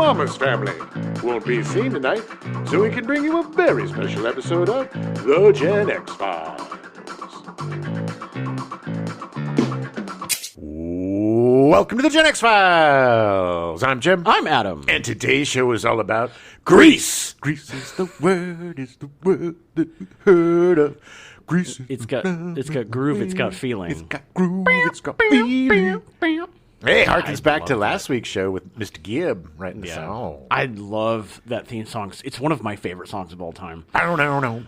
Mama's Family won't be seen tonight, so we can bring you a very special episode of The Gen X Files. Welcome to The Gen X Files. I'm Jim. I'm Adam. And today's show is all about Grease. Grease is the word that we heard of. Grease. It's got groove. It's got feeling. It's got groove. It's got feeling. Hey, harkens back to last week's show with Mr. Gibb writing the song. I love that theme song. It's one of my favorite songs of all time. I don't know.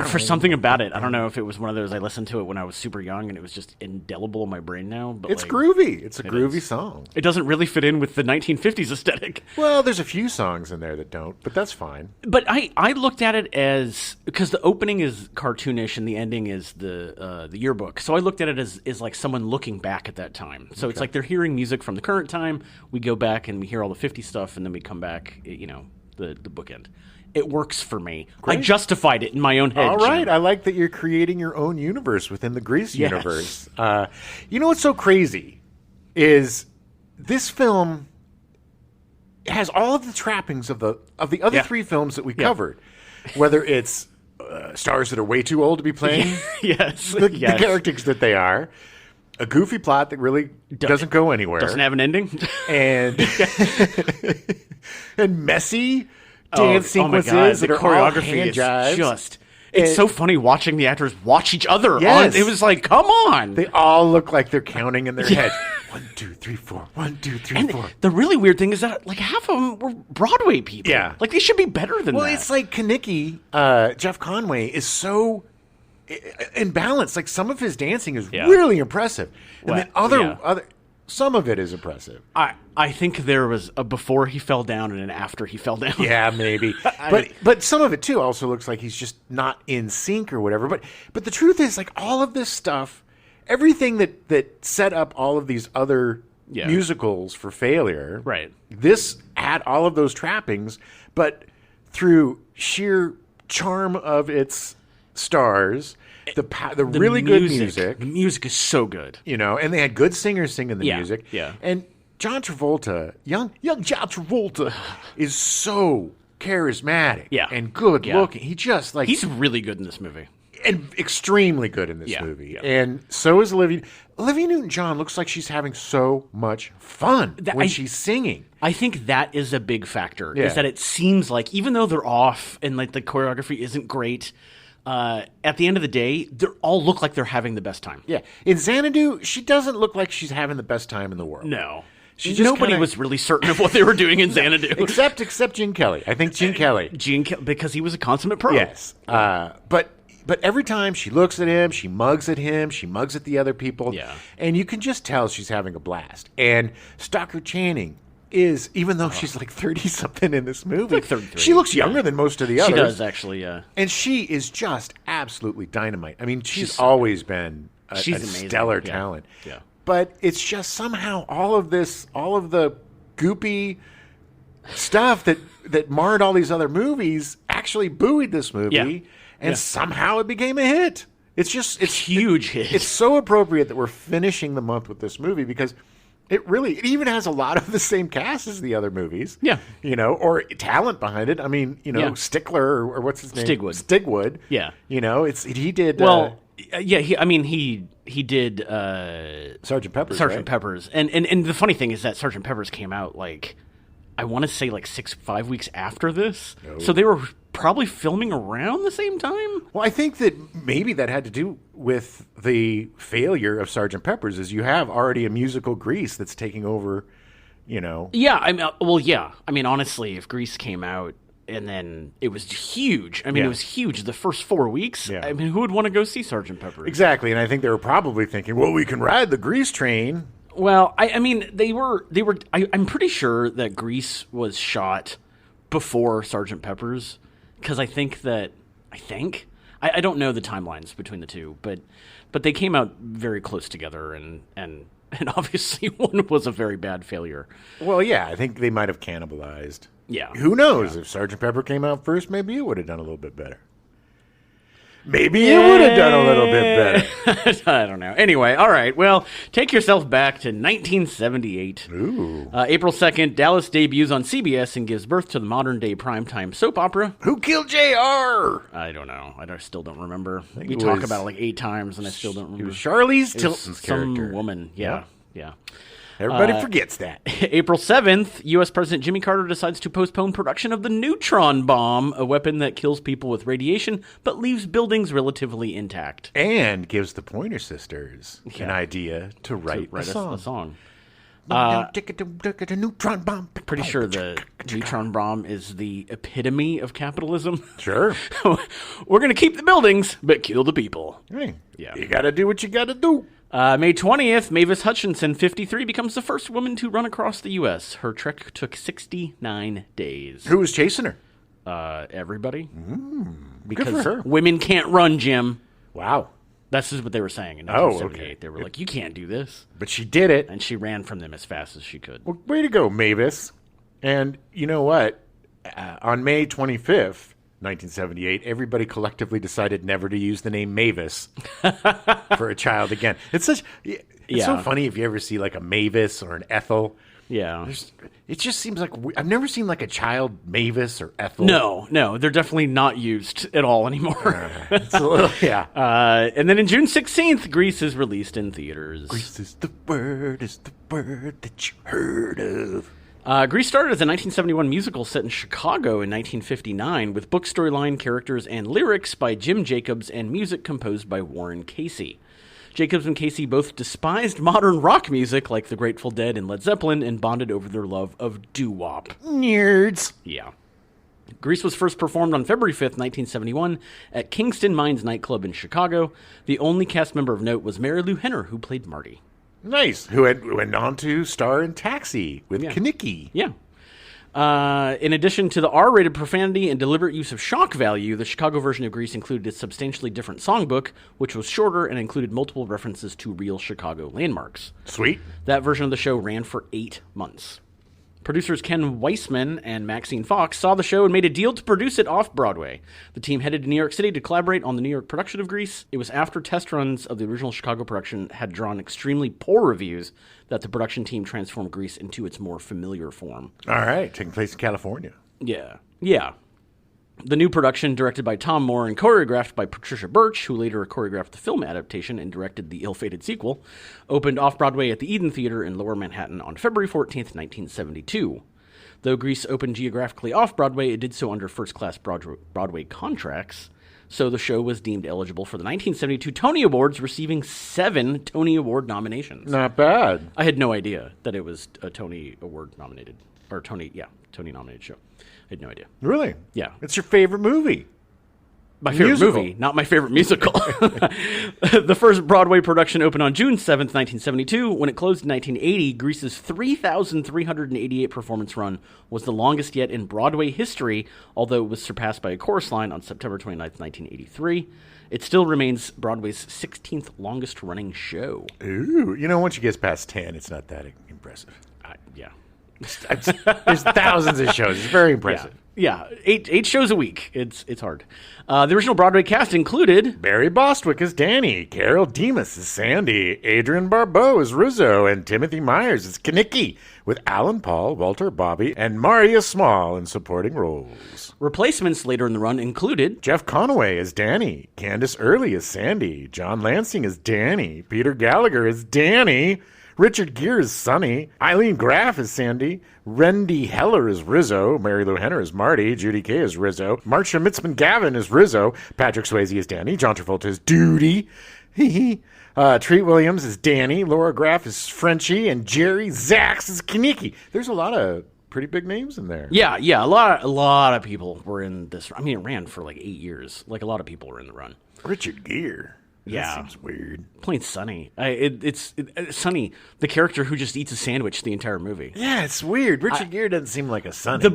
For something about it. I don't know if it was one of those I listened to it when I was super young and it was just indelible in my brain now. But it's groovy. It's a groovy song. It doesn't really fit in with the 1950s aesthetic. Well, there's a few songs in there that don't, but that's fine. But I looked at it as, because the opening is cartoonish and the ending is the yearbook. So I looked at it as like someone looking back at that time. So it's like they're hearing music from the current time. We go back and we hear all the 50s stuff, and then we come back, the bookend. It works for me. Great. I justified it in my own head. All right. I like that you're creating your own universe within the Grease universe. You know what's so crazy is this film has all of the trappings of the other three films that we covered, whether it's stars that are way too old to be playing the characters that they are, a goofy plot that really doesn't go anywhere, doesn't have an ending, and messy dance sequences that are choreography is just. It's so funny watching the actors watch each other. Yes. It was like, come on. They all look like they're counting in their head. 1, 2, 3, 4. 1, 2, 3, 4. The really weird thing is that like half of them were Broadway people. Yeah. Like they should be better than that. Well, it's like Kaneki, Jeff Conway, is so in balance. Like some of his dancing is really impressive. And then other some of it is impressive. I think there was a before he fell down and an after he fell down. Yeah, maybe. But some of it too also looks like he's just not in sync or whatever. But the truth is, like all of this stuff, everything that set up all of these other musicals for failure. Right. This had all of those trappings, but through sheer charm of its stars, the really good music. The music is so good. And they had good singers singing the music. Yeah. And John Travolta, young John Travolta, is so charismatic and good looking. He just he's really good in this movie. And extremely good in this movie. Yeah. And so is Olivia. Olivia Newton-John looks like she's having so much fun when she's singing. I think that is a big factor, is that it seems like, even though they're off and like the choreography isn't great, at the end of the day, they all look like they're having the best time. Yeah. In Xanadu, she doesn't look like she's having the best time in the world. No. Nobody was really certain of what they were doing in Xanadu. except Gene Kelly. I think Gene Kelly. Because he was a consummate pro. Yes. But every time she looks at him, she mugs at the other people. Yeah. And you can just tell she's having a blast. And Stockard Channing is, even though she's like 30-something in this movie, like 33. She looks younger than most of the others. She does, actually, yeah. And she is just absolutely dynamite. I mean, she's always been a stellar talent. Yeah. But it's just somehow all of the goopy stuff that marred all these other movies actually buoyed this movie. Yeah. And somehow it became a hit. It's huge hit. It's so appropriate that we're finishing the month with this movie because it even has a lot of the same cast as the other movies. Yeah. Or talent behind it. I mean, Stickler or what's his name? Stigwood. Yeah. He did. Well, he did Sgt. Pepper's. Sgt. Pepper's. And the funny thing is that Sgt. Pepper's came out I want to say 5 weeks after this. Oh. So they were probably filming around the same time. Well, I think that maybe that had to do with the failure of Sgt. Pepper's, is you have already a musical Grease that's taking over, Yeah, I mean, honestly, if Grease came out and then it was huge. I mean, it was huge the first 4 weeks. Yeah. I mean, who would want to go see Sgt. Pepper's? Exactly, and I think they were probably thinking, well, we can ride the Grease train. Well, I mean, they were. I'm pretty sure that Grease was shot before Sgt. Pepper's, because I don't know the timelines between the two, but they came out very close together, and obviously one was a very bad failure. Well, yeah, I think they might have cannibalized. Yeah, who knows? If Sgt. Pepper came out first, maybe it would have done a little bit better. Maybe it would have done a little bit better. I don't know. Anyway, all right. Well, take yourself back to 1978. Ooh. April 2nd, Dallas debuts on CBS and gives birth to the modern-day primetime soap opera. Who killed JR? I don't know. Still don't remember. We it talk was- about it like 8 times, and I still don't It remember. was Charlize It was Tilton's some character. woman. Yeah. Everybody forgets that. April 7th, U.S. President Jimmy Carter decides to postpone production of the neutron bomb, a weapon that kills people with radiation but leaves buildings relatively intact. And gives the Pointer Sisters an idea to write a song. Neutron bomb. Pretty sure the neutron bomb is the epitome of capitalism. Sure. We're going to keep the buildings, but kill the people. Hey, Yeah. you got to do what you got to do. May 20th, Mavis Hutchinson, 53, becomes the first woman to run across the U.S. Her trek took 69 days. Who was chasing her? Everybody. Good for her. Women can't run, Jim. Wow. That's just what they were saying in Oh, 1978. okay. They were like, you can't do this. But she did it. And she ran from them as fast as she could. Well, way to go, Mavis. And you know what? On May 25th, 1978, everybody collectively decided never to use the name Mavis for a child again. It's so funny if you ever see like a Mavis or an Ethel. Yeah. It just seems like I've never seen like a child Mavis or Ethel. No, they're definitely not used at all anymore. It's a little, yeah. And then in June 16th, Grease is released in theaters. Grease is the word that you heard of. Grease started as a 1971 musical set in Chicago in 1959 with book storyline, characters, and lyrics by Jim Jacobs and music composed by Warren Casey. Jacobs and Casey both despised modern rock music like the Grateful Dead and Led Zeppelin and bonded over their love of doo-wop. Nerds. Yeah. Grease was first performed on February 5th, 1971 at Kingston Mines nightclub in Chicago. The only cast member of note was Mary Lou Henner, who played Marty. Nice. Who went on to star in Taxi with Kenickie. Yeah. In addition to the R-rated profanity and deliberate use of shock value, the Chicago version of Grease included a substantially different songbook, which was shorter and included multiple references to real Chicago landmarks. Sweet. That version of the show ran for 8 months. Producers Ken Weissman and Maxine Fox saw the show and made a deal to produce it off-Broadway. The team headed to New York City to collaborate on the New York production of Grease. It was after test runs of the original Chicago production had drawn extremely poor reviews that the production team transformed Grease into its more familiar form. All right. Taking place in California. Yeah. The new production, directed by Tom Moore and choreographed by Patricia Birch, who later choreographed the film adaptation and directed the ill-fated sequel, opened off-Broadway at the Eden Theater in Lower Manhattan on February 14th, 1972. Though Grease opened geographically off-Broadway, it did so under first-class Broadway contracts, so the show was deemed eligible for the 1972 Tony Awards, receiving 7 Tony Award nominations. Not bad. I had no idea that it was a Tony Award nominated, or Tony nominated show. I had no idea. Really? Yeah. It's your favorite movie. My favorite Musical. movie, not my favorite musical. The first Broadway production opened on June 7th, 1972. When it closed in 1980, Grease's 3,388 performance run was the longest yet in Broadway history, although it was surpassed by a chorus line on September 29th, 1983. It still remains Broadway's 16th longest running show. Ooh. You know, once you get past 10, it's not that impressive. Yeah. There's thousands of shows. It's very impressive. Yeah, eight shows a week. It's hard. The original Broadway cast included Barry Bostwick as Danny, Carol Demas as Sandy, Adrian Barbeau as Rizzo, and Timothy Myers as Kenickie, with Alan Paul, Walter Bobby, and Maria Small in supporting roles. replacements later in the run included Jeff Conaway as Danny, Candace Early as Sandy, John Lansing as Danny, Peter Gallagher as Danny, Richard Gere as Sonny, Eileen Graff as Sandy, Rendy Heller as Rizzo, Mary Lou Henner as Marty, Judy Kay as Rizzo, Marcia Mitzman-Gavin as Rizzo, Patrick Swayze as Danny, John Travolta as Duty, Treat Williams as Danny, Laura Graff as Frenchie, and Jerry Zaks as Kenickie. There's a lot of pretty big names in there. Yeah, a lot of people were in this. I mean, it ran for like 8 years. Like a lot of people were in the run. Richard Gere. Yeah. That seems weird. Playing Sonny. It's Sonny, the character who just eats a sandwich the entire movie. Yeah, it's weird. Richard Gere doesn't seem like a Sonny.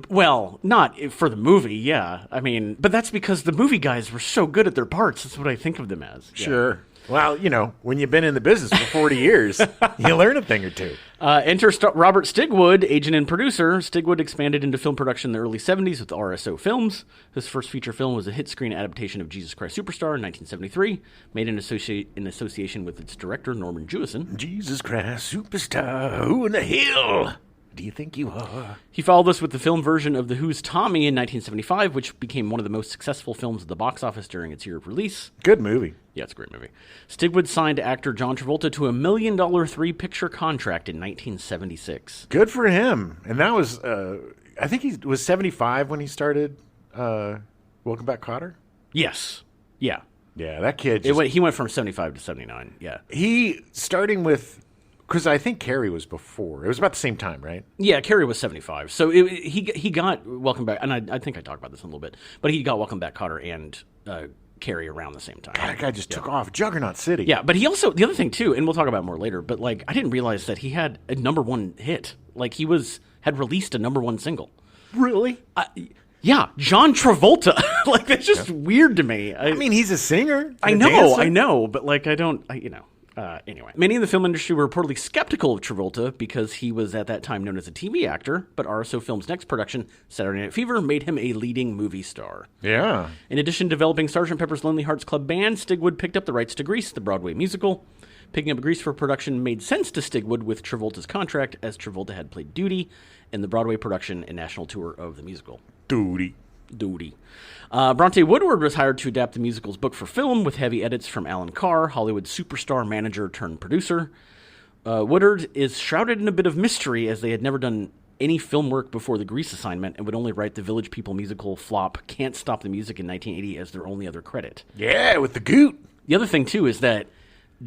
Well, not for the movie, yeah. I mean, but that's because the movie guys were so good at their parts. That's what I think of them as. Yeah. Sure. Well, when you've been in the business for 40 years, you learn a thing or two. Enter Robert Stigwood, agent and producer. Stigwood expanded into film production in the early 70s with RSO Films. His first feature film was a hit screen adaptation of Jesus Christ Superstar in 1973, made in association with its director, Norman Jewison. Jesus Christ Superstar, who in the hell do you think you are? He followed this with the film version of The Who's Tommy in 1975, which became one of the most successful films at the box office during its year of release. Good movie. Yeah, it's a great movie. Stigwood signed actor John Travolta to a $1 million 3-picture contract in 1976. Good for him. And that was, I think he was 75 when he started Welcome Back, Kotter? Yes. Yeah. Yeah, that kid he went from 75 to 79, yeah. Starting with... Because I think Carrie was before. It was about the same time, right? Yeah, Carrie was 75. So he got Welcome Back, and I think I talked about this in a little bit, but he got Welcome Back, Kotter and Carrie around the same time. God, that guy just took off. Juggernaut City. Yeah, but he also, the other thing too, and we'll talk about it more later, but like I didn't realize that he had a #1 hit. Like he had released a #1 single. Really? Yeah, John Travolta. Like that's just weird to me. I mean, he's a singer. I know, but like anyway, many in the film industry were reportedly skeptical of Travolta because he was at that time known as a TV actor, but RSO Films' next production, Saturday Night Fever, made him a leading movie star. Yeah. In addition to developing Sgt. Pepper's Lonely Hearts Club Band, Stigwood picked up the rights to Grease, the Broadway musical. Picking up Grease for production made sense to Stigwood with Travolta's contract, as Travolta had played Doody in the Broadway production and national tour of the musical. Doody. Bronte Woodward was hired to adapt the musical's book for film with heavy edits from Alan Carr, Hollywood superstar manager turned producer. Woodward is shrouded in a bit of mystery as they had never done any film work before the Grease assignment and would only write the Village People musical flop Can't Stop the Music in 1980 as their only other credit. Yeah, with the goot. The other thing, too, is that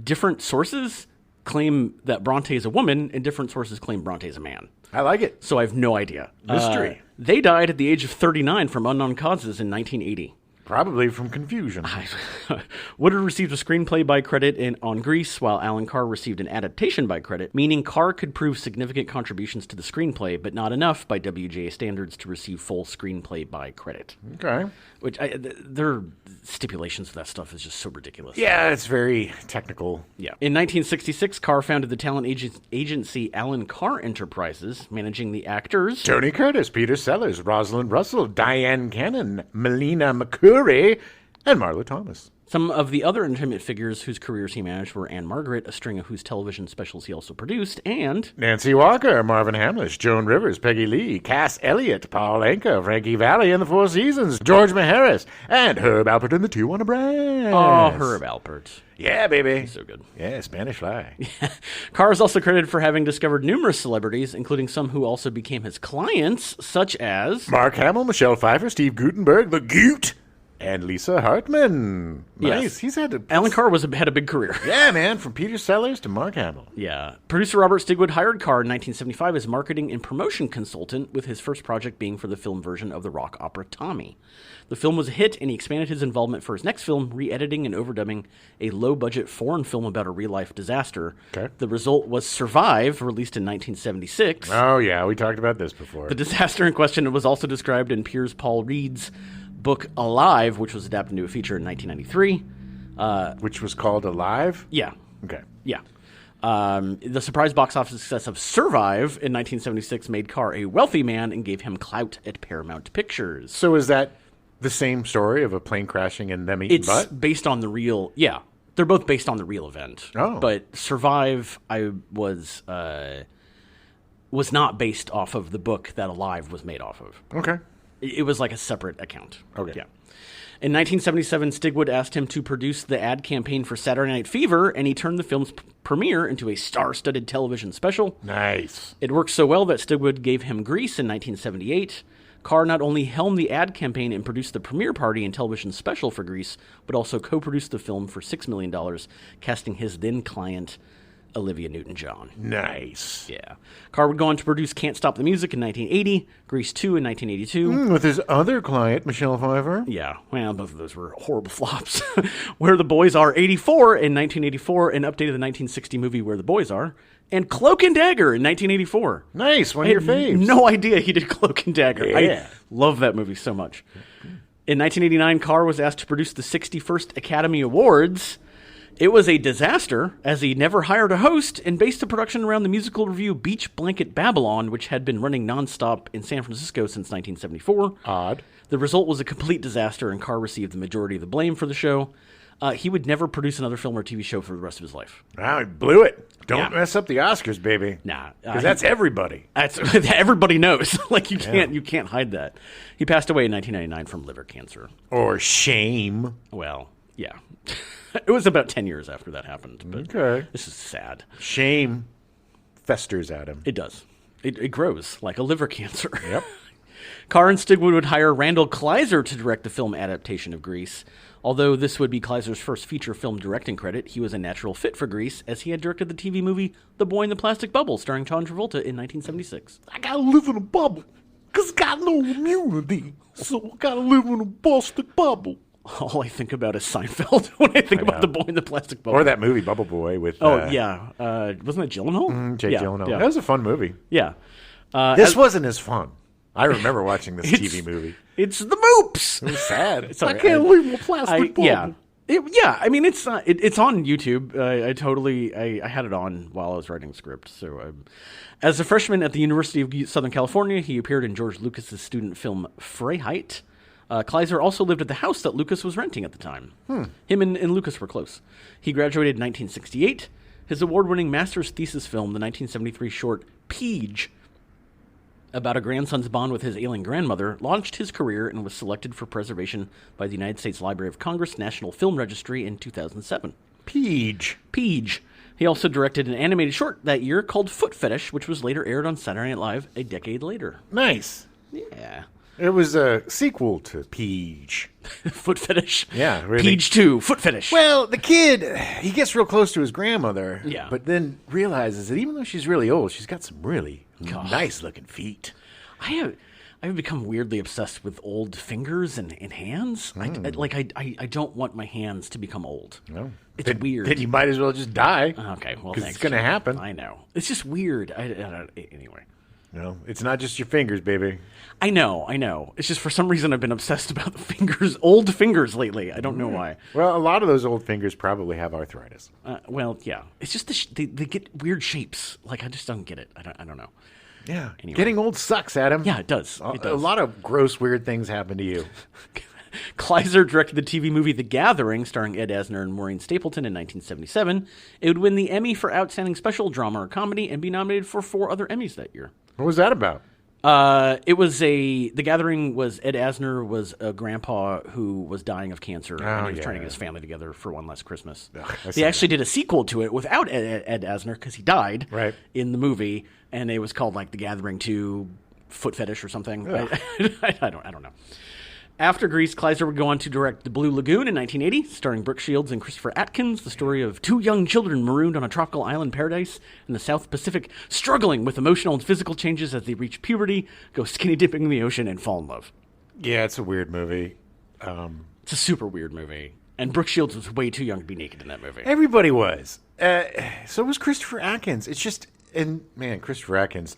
different sources claim that Bronte is a woman and different sources claim Bronte is a man. I like it. So I have no idea. Mystery. They died at the age of 39 from unknown causes in 1980. Probably from confusion. Woodward received a screenplay by credit on Grease, while Alan Carr received an adaptation by credit, meaning Carr could prove significant contributions to the screenplay, but not enough by WGA standards to receive full screenplay by credit. Okay. Which, their stipulations for that stuff is just so ridiculous. Yeah, it's very technical. Yeah. In 1966, Carr founded the talent agency Alan Carr Enterprises, managing the actors Tony Curtis, Peter Sellers, Rosalind Russell, Diane Cannon, Melina McCurry, and Marla Thomas. Some of the other entertainment figures whose careers he managed were Anne Margaret, a string of whose television specials he also produced, and Nancy Walker, Marvin Hamlish, Joan Rivers, Peggy Lee, Cass Elliott, Paul Anka, Frankie Valli and the Four Seasons, George Maharis, and Herb Alpert and the Tijuana Brass. Oh, Herb Alpert. Yeah, baby. He's so good. Yeah, Spanish Fly. Carr is also credited for having discovered numerous celebrities, including some who also became his clients, such as Mark Hamill, Michelle Pfeiffer, Steve Guttenberg, the Goot, and Lisa Hartman. Nice. Yes. He's had Alan Carr had a big career. Yeah, man. From Peter Sellers to Mark Hamill. Yeah. Producer Robert Stigwood hired Carr in 1975 as marketing and promotion consultant, with his first project being for the film version of the rock opera Tommy. The film was a hit, and he expanded his involvement for his next film, re-editing and overdubbing a low-budget foreign film about a real-life disaster. Okay. The result was Survive, released in 1976. Oh, yeah. We talked about this before. The disaster in question was also described in Piers Paul Reed's book Alive, which was adapted into a feature in 1993. Which was called Alive? Yeah. Okay. Yeah. The surprise box office success of Survive in 1976 made Carr a wealthy man and gave him clout at Paramount Pictures. So is that the same story of a plane crashing and them eating butt? It's based on the real... Yeah. They're both based on the real event. Oh. But Survive was not based off of the book that Alive was made off of. Okay. It was like a separate account. Okay. Yeah. In 1977, Stigwood asked him to produce the ad campaign for Saturday Night Fever, and he turned the film's premiere into a star-studded television special. Nice. It worked so well that Stigwood gave him Grease in 1978. Carr not only helmed the ad campaign and produced the premiere party and television special for Grease, but also co-produced the film for $6 million, casting his then-client Olivia Newton-John. Nice. Yeah. Carr would go on to produce Can't Stop the Music in 1980, Grease 2 in 1982. With his other client, Michelle Pfeiffer. Yeah. Well, both of those were horrible flops. Where the Boys Are 84 in 1984, and updated the 1960 movie Where the Boys Are, and Cloak and Dagger in 1984. Nice. One of your faves. No idea he did Cloak and Dagger. Yeah. I love that movie so much. In 1989, Carr was asked to produce the 61st Academy Awards. It was a disaster, as he never hired a host, and based the production around the musical revue Beach Blanket Babylon, which had been running nonstop in San Francisco since 1974. Odd. The result was a complete disaster, and Carr received the majority of the blame for the show. He would never produce another film or TV show for the rest of his life. Wow, he blew it. Don't mess up the Oscars, baby. Nah, because that's everybody. That's everybody knows. Like you can't hide that. He passed away in 1999 from liver cancer. Or shame. Well, yeah. It was about 10 years after that happened. But okay. This is sad. Shame festers at him. It does. It grows like a liver cancer. Yep. Carr and Stigwood would hire Randall Kleiser to direct the film adaptation of Grease. Although this would be Kleiser's first feature film directing credit, he was a natural fit for Grease, as he had directed the TV movie The Boy in the Plastic Bubble, starring John Travolta in 1976. I gotta live in a bubble, 'cause I got no immunity, so I gotta live in a plastic bubble. All I think about is Seinfeld when I think about The Boy in the Plastic Bubble. Or that movie, Bubble Boy, with... wasn't that Gyllenhaal? Jake Gyllenhaal. Yeah. That was a fun movie. Yeah. This wasn't as fun. I remember watching this TV movie. It's the Moops. It was sad. Sorry, I can't live in a plastic bubble. Yeah. I mean, it's on YouTube. I had it on while I was writing the script. So, as a freshman at the University of Southern California, he appeared in George Lucas's student film Freiheit. Kleiser also lived at the house that Lucas was renting at the time. Him and Lucas were close. He graduated in 1968. His award-winning master's thesis film, the 1973 short Peach, about a grandson's bond with his ailing grandmother, launched his career and was selected for preservation by the United States Library of Congress National Film Registry in 2007. Peach. He also directed an animated short that year called Foot Fetish, which was later aired on Saturday Night Live a decade later. Nice. Yeah. It was a sequel to Peach. Foot Fetish. Yeah, really. Peach 2, Foot Fetish. Well, the kid, he gets real close to his grandmother. Yeah. But then realizes that even though she's really old, she's got some really nice-looking feet. I have become weirdly obsessed with old fingers and hands. I don't want my hands to become old. No. It's weird. Then you might as well just die. Okay, well, because thanks. it's going to happen. I know. It's just weird. Anyway. No, it's not just your fingers, baby. I know. It's just for some reason I've been obsessed about the fingers, old fingers lately. I don't know why. Well, a lot of those old fingers probably have arthritis. Well, yeah. It's just they get weird shapes. Like, I just don't get it. I don't know. Yeah. Anyway. Getting old sucks, Adam. Yeah, it does. A lot of gross, weird things happen to you. Kleiser directed the TV movie The Gathering, starring Ed Asner and Maureen Stapleton in 1977. It would win the Emmy for Outstanding Special Drama or Comedy and be nominated for 4 other Emmys that year. What was that about? The Gathering was Ed Asner was a grandpa who was dying of cancer, and he was trying to get his family together for one last Christmas. They actually did a sequel to it without Ed Asner because he died in the movie, and it was called like The Gathering 2 Foot Fetish or something. I don't know. After Grease, Kleiser would go on to direct The Blue Lagoon in 1980, starring Brooke Shields and Christopher Atkins, the story of 2 young children marooned on a tropical island paradise in the South Pacific, struggling with emotional and physical changes as they reach puberty, go skinny dipping in the ocean, and fall in love. Yeah, it's a weird movie. It's a super weird movie. And Brooke Shields was way too young to be naked in that movie. Everybody was. So was Christopher Atkins. It's just, and man, Christopher Atkins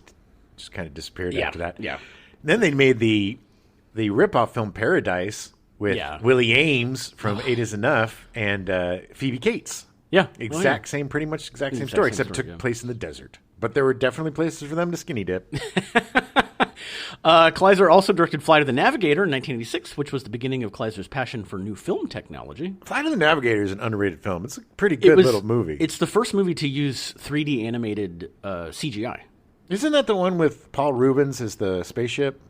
just kind of disappeared after that. Yeah. Then they made the ripoff film Paradise with Willie Ames from Eight Is Enough and Phoebe Cates. Yeah. Pretty much exact same story, except it took place in the desert. But there were definitely places for them to skinny dip. Kleiser also directed Flight of the Navigator in 1986, which was the beginning of Kleiser's passion for new film technology. Flight of the Navigator is an underrated film. It's a pretty good little movie. It's the first movie to use 3D animated CGI. Isn't that the one with Paul Rubens as the spaceship?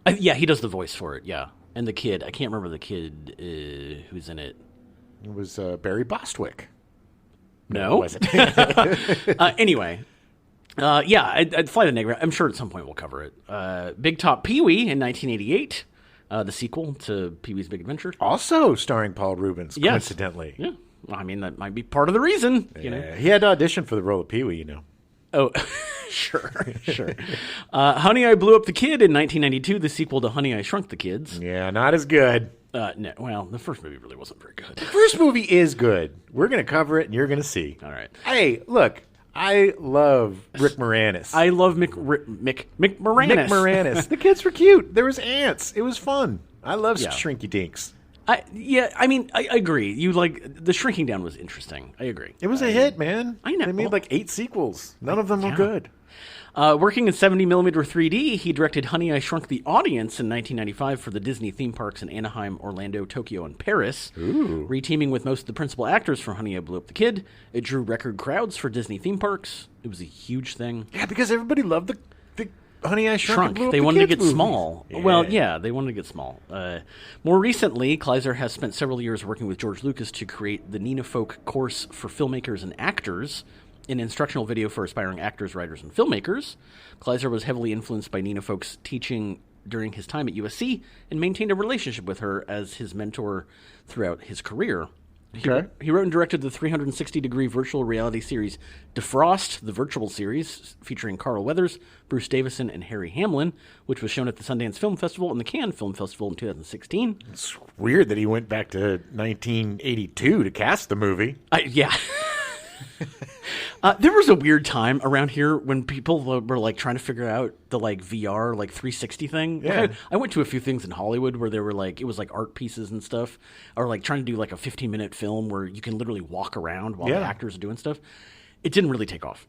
Yeah, he does the voice for it, yeah. And the kid, I can't remember the kid who's in it. It was Barry Bostwick. No. Was it? Anyway, I'd Fly the Navigator. I'm sure at some point we'll cover it. Big Top Pee-wee in 1988, the sequel to Pee-wee's Big Adventure. Also starring Paul Rubens, coincidentally. Yeah. Well, I mean, that might be part of the reason. You know? He had to audition for the role of Pee-wee, you know. Oh, sure. Honey, I Blew Up the Kid in 1992, the sequel to Honey, I Shrunk the Kids. Yeah, not as good. No, well, the first movie really wasn't very good. The first movie is good. We're going to cover it, and you're going to see. All right. Hey, look, I love Rick Moranis. I love Mick Moranis. Mick Moranis. The kids were cute. There was ants. It was fun. I love Shrinky Dinks. I agree. You the shrinking down was interesting. I agree. It was a hit, man. I know. They made like 8 sequels. None of them were good. Working in 70mm 3D, he directed Honey, I Shrunk the Audience in 1995 for the Disney theme parks in Anaheim, Orlando, Tokyo, and Paris. Ooh. Reteaming with most of the principal actors for Honey, I Blew Up the Kid. It drew record crowds for Disney theme parks. It was a huge thing. Yeah, because everybody loved the Honey, I Shrunk and Blew Up They the wanted to Kids get movies. small. Yeah. Well, yeah, they wanted to get small. More recently, Kleiser has spent several years working with George Lucas to create the Nina Folk course for filmmakers and actors, an instructional video for aspiring actors, writers, and filmmakers. Kleiser was heavily influenced by Nina Folk's teaching during his time at USC and maintained a relationship with her as his mentor throughout his career. Okay. He wrote and directed the 360-degree virtual reality series Defrost, the virtual series, featuring Carl Weathers, Bruce Davison, and Harry Hamlin, which was shown at the Sundance Film Festival and the Cannes Film Festival in 2016. It's weird that he went back to 1982 to cast the movie. Yeah. There was a weird time around here when people were trying to figure out the VR 360 thing. Yeah. I went to a few things in Hollywood where they were it was art pieces and stuff, or trying to do a 15-minute film where you can literally walk around while the actors are doing stuff. It didn't really take off.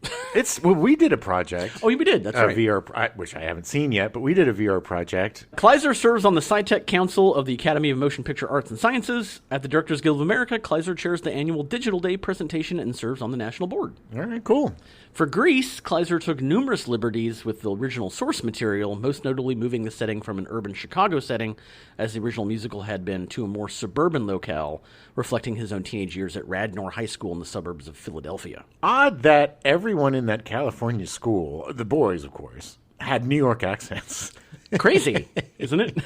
We did a project. Oh, we did. That's right. VR, which I haven't seen yet, but we did a VR project. Kleiser serves on the SciTech Council of the Academy of Motion Picture Arts and Sciences. At the Directors Guild of America, Kleiser chairs the annual Digital Day presentation and serves on the national board. All right, cool. For Grease, Kleiser took numerous liberties with the original source material, most notably moving the setting from an urban Chicago setting, as the original musical had been, to a more suburban locale, reflecting his own teenage years at Radnor High School in the suburbs of Philadelphia. Odd that everyone in that California school, the boys, of course, had New York accents. Crazy, isn't it?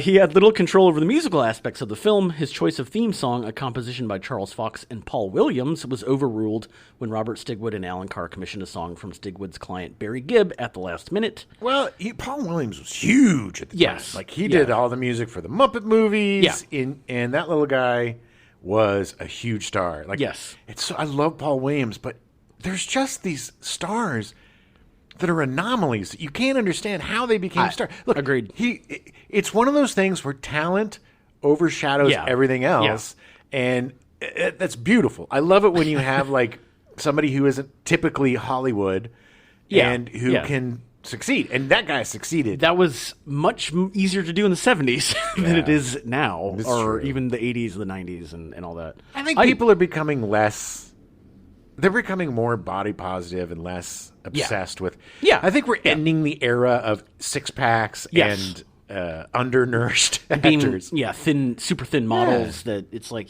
He had little control over the musical aspects of the film. His choice of theme song, a composition by Charles Fox and Paul Williams, was overruled when Robert Stigwood and Alan Carr commissioned a song from Stigwood's client Barry Gibb at the last minute. Well, Paul Williams was huge at the Yes. time. He did all the music for the Muppet movies. Yeah. And that little guy was a huge star. Yes. I love Paul Williams, but there's just these stars that are anomalies that you can't understand how they became stars. Look, agreed. It's one of those things where talent overshadows everything else, and that's beautiful. I love it when you have somebody who isn't typically Hollywood and who can succeed, and that guy succeeded. That was much easier to do in the 70s than it is now, It's or true. even the 80s and the 90s and all that. I think people are becoming less. They're becoming more body positive and less obsessed with. Yeah. I think we're ending the era of six packs Yes. and undernourished Being actors. super thin models that it's I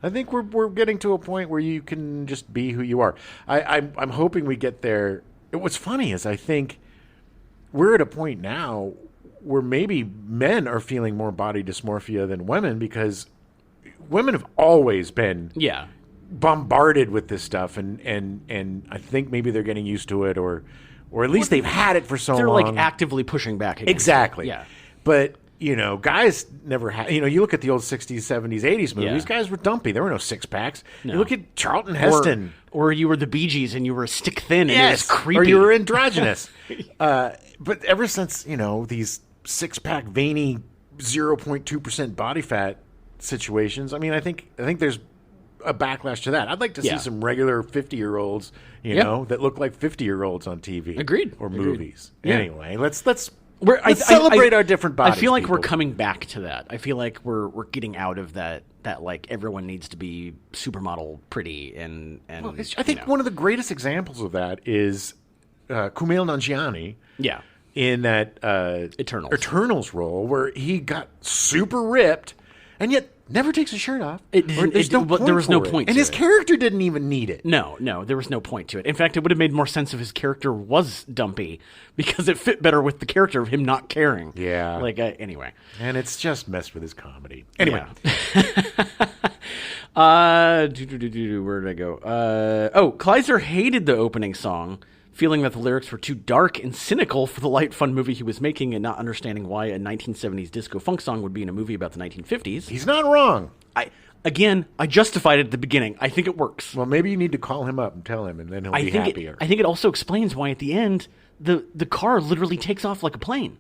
think we're getting to a point where you can just be who you are. I'm hoping we get there. What's funny is I think we're at a point now where maybe men are feeling more body dysmorphia than women, because women have always been bombarded with this stuff, and I think maybe they're getting used to it, or at least they've had it for so long. They're actively pushing back against Exactly. it. Yeah. But, guys never had, you look at the old 60s, 70s, 80s movies, Yeah. guys were dumpy. There were no six packs. No. You look at Charlton Heston. Or you were the Bee Gees and you were stick thin and it was creepy. Or you were androgynous. But ever since, these six pack veiny 0.2% body fat situations, I think there's a backlash to that. I'd like to see some regular 50-year-olds, that look like 50-year-olds on TV. Agreed. Or Agreed. movies. Yeah. Anyway, let's I celebrate our different bodies. I feel like we're people. coming back to that. I feel like we're getting out of that everyone needs to be supermodel pretty and I think one of the greatest examples of that is Kumail Nanjiani. Yeah. In that Eternals role, where he got super ripped and yet never takes his shirt off. There was no point, and his character didn't even need it. No, there was no point to it. In fact, it would have made more sense if his character was dumpy, because it fit better with the character of him not caring. Yeah. Anyway. And it's just messed with his comedy. Anyway. Where did I go? Kleiser hated the opening song, feeling that the lyrics were too dark and cynical for the light, fun movie he was making, and not understanding why a 1970s disco funk song would be in a movie about the 1950s. He's not wrong. I justified it at the beginning. I think it works. Well, maybe you need to call him up and tell him, and then he'll be happier. I think it also explains why at the end the car literally takes off like a plane.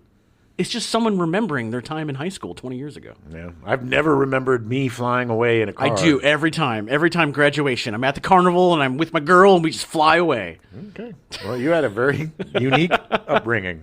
It's just someone remembering their time in high school 20 years ago. Yeah, I've never remembered me flying away in a car. I do every time graduation. I'm at the carnival and I'm with my girl and we just fly away. Okay. Well, you had a very unique upbringing.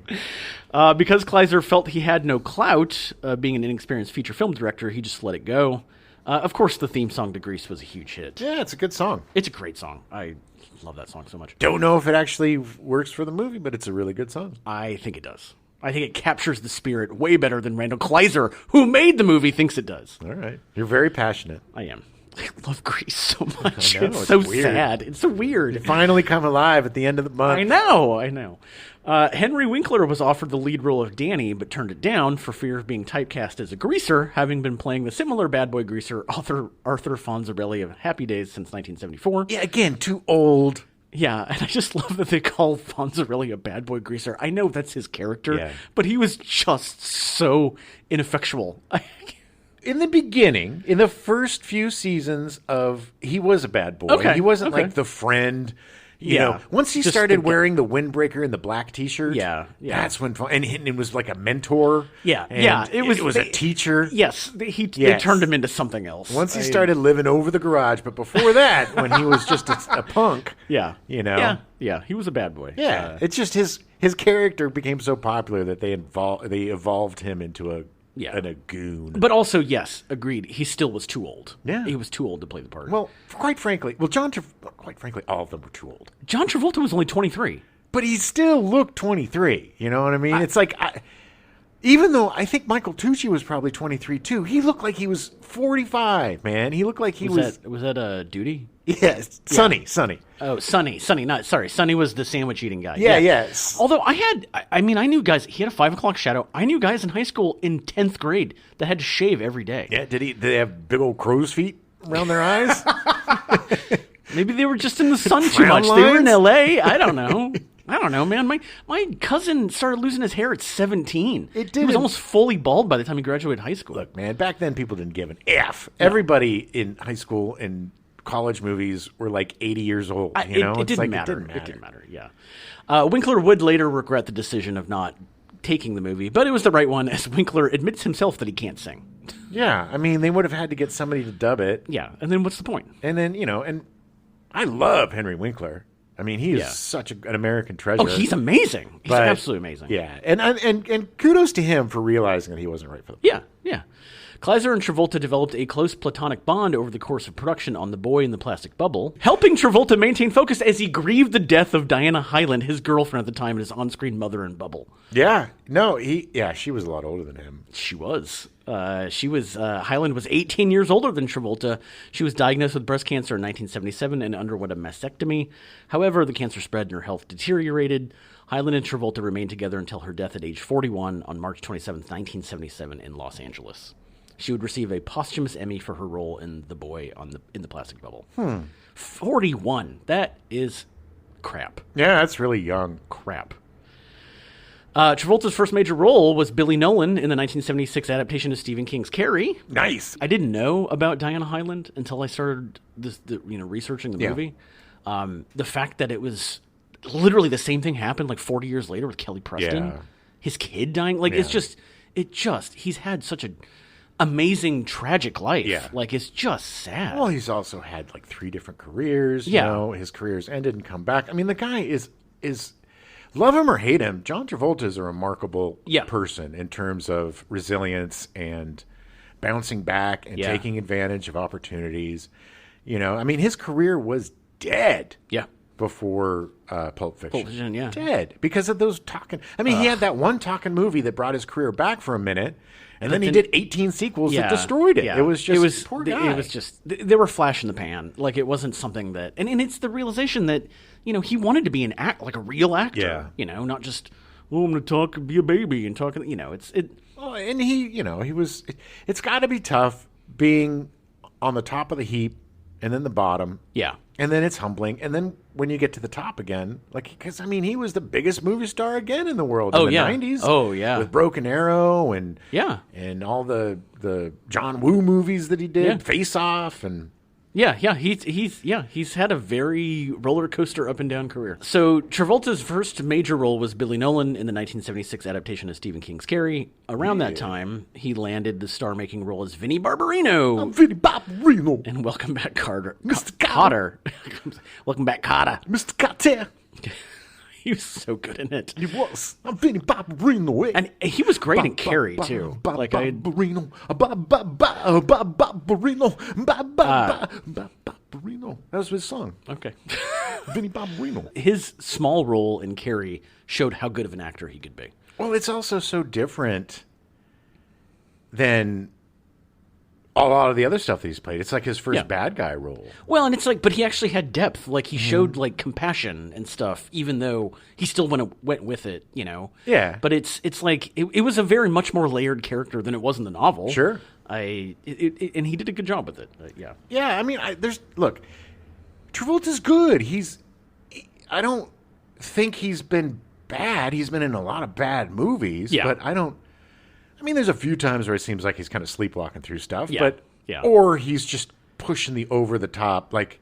Because Kleiser felt he had no clout, being an inexperienced feature film director, he just let it go. Of course, the theme song to Grease was a huge hit. Yeah, it's a good song. It's a great song. I love that song so much. Don't know if it actually works for the movie, but it's a really good song. I think it does. I think it captures the spirit way better than Randall Kleiser, who made the movie, thinks it does. All right. You're very passionate. I am. I love Grease so much. I know, it's so weird. sad. It's so weird. You finally come alive at the end of the month. I know. Henry Winkler was offered the lead role of Danny, but turned it down for fear of being typecast as a greaser, having been playing the similar bad boy greaser Arthur Fonzarelli of Happy Days since 1974. Yeah, again, too old. Yeah, and I just love that they call Fonzarelli a bad boy greaser. I know that's his character, but he was just so ineffectual. In the beginning, in the first few seasons he was a bad boy. Okay. He wasn't like the friend. You know, once he Just started wearing the windbreaker and the black T-shirt, that's when and it was like a mentor. It was a teacher. Yes, they turned him into something else. Once he started living over the garage, but before that, when he was just a punk, he was a bad boy. It's just his character became so popular that they evolved him into a goon. But also, yes, agreed. He still was too old. Yeah. He was too old to play the part. Well, quite frankly, all of them were too old. John Travolta was only 23. But he still looked 23. You know what I mean? It's like, even though I think Michael Tucci was probably 23 too, he looked like he was 45, man. He looked like he was... Was that a Duty? Yes, Sonny. Oh, Sonny, Sonny was the sandwich eating guy. Yes. Although I knew guys, he had a 5 o'clock shadow. I knew guys in high school in 10th grade that had to shave every day. Yeah, did they have big old crow's feet around their eyes? Maybe they were just in the sun too much. They were in L.A. I don't know, man. My cousin started losing his hair at 17. He was almost fully bald by the time he graduated high school. Look, man, back then people didn't give an F. No. Everybody in high school and college movies were like 80 years old. It didn't matter. It didn't matter, yeah. Winkler would later regret the decision of not taking the movie, but it was the right one, as Winkler admits himself that he can't sing. Yeah, I mean, they would have had to get somebody to dub it. Yeah, and then what's the point? And then, and I love Henry Winkler. I mean, he is such an American treasure. Oh, he's amazing. He's absolutely amazing. Yeah, and kudos to him for realizing that he wasn't right for the part. Yeah. Kleiser and Travolta developed a close platonic bond over the course of production on The Boy in the Plastic Bubble, helping Travolta maintain focus as he grieved the death of Diana Hyland, his girlfriend at the time, and his on-screen mother in Bubble. Yeah. No, she was a lot older than him. She was. Hyland was 18 years older than Travolta. She was diagnosed with breast cancer in 1977 and underwent a mastectomy. However, the cancer spread and her health deteriorated. Hyland and Travolta remained together until her death at age 41 on March 27, 1977 in Los Angeles. She would receive a posthumous Emmy for her role in The Boy in the Plastic Bubble. 41. That is crap. Yeah, that's really young. Crap. Travolta's first major role was Billy Nolan in the 1976 adaptation of Stephen King's Carrie. Nice. I didn't know about Diana Hyland until I started researching the movie. The fact that it was literally the same thing happened like 40 years later with Kelly Preston. Yeah. His kid dying. Like, he's had such an amazing, tragic life. Yeah. Like, it's just sad. Well, he's also had like 3 different careers. You know, his careers ended and come back. I mean, the guy is love him or hate him, John Travolta is a remarkable person in terms of resilience and bouncing back and taking advantage of opportunities. I mean, his career was dead. Yeah. Before Pulp Fiction. Pulp Fiction, yeah. Dead. Because of those talking. I mean, he had that one talking movie that brought his career back for a minute, and then he did 18 sequels that destroyed it. Yeah. It was just poor guy. It was just, they were flash in the pan. Like, it wasn't something that, and it's the realization that, he wanted to be like a real actor. Yeah. Not just, I'm going to be a baby and talk, Well, and he was, it's got to be tough being on the top of the heap and then the bottom. Yeah. And then it's humbling. And then when you get to the top again, because, he was the biggest movie star again in the world in the 90s. Oh, yeah. With Broken Arrow and all the John Woo movies that he did, Face Off. And He's had a very roller coaster up and down career. So Travolta's first major role was Billy Nolan in the 1976 adaptation of Stephen King's Carrie. Around that time, he landed the star-making role as Vinnie Barbarino. I'm Vinnie Barbarino. And Welcome Back, Carter. Mr. Cotter. Welcome Back, Cotter. Mr. Cotter. He was so good in it. He was. I'm Vinnie Barbarino. And he was great in Carrie, too. Barbarino. Barbarino. Barbarino. That was his song. Okay. Vinnie Barbarino. His small role in Carrie showed how good of an actor he could be. Well, it's also so different than a lot of the other stuff that he's played. It's like his first bad guy role. Well, and it's like, but he actually had depth. Like, he showed, like, compassion and stuff, even though he still went with it, you know? Yeah. But it's like, it was a very much more layered character than it was in the novel. Sure. And he did a good job with it. Yeah. Yeah, I mean, look, Travolta's good. I don't think he's been bad. He's been in a lot of bad movies, but I mean, there's a few times where it seems like he's kind of sleepwalking through stuff, or he's just pushing the over the top. Like,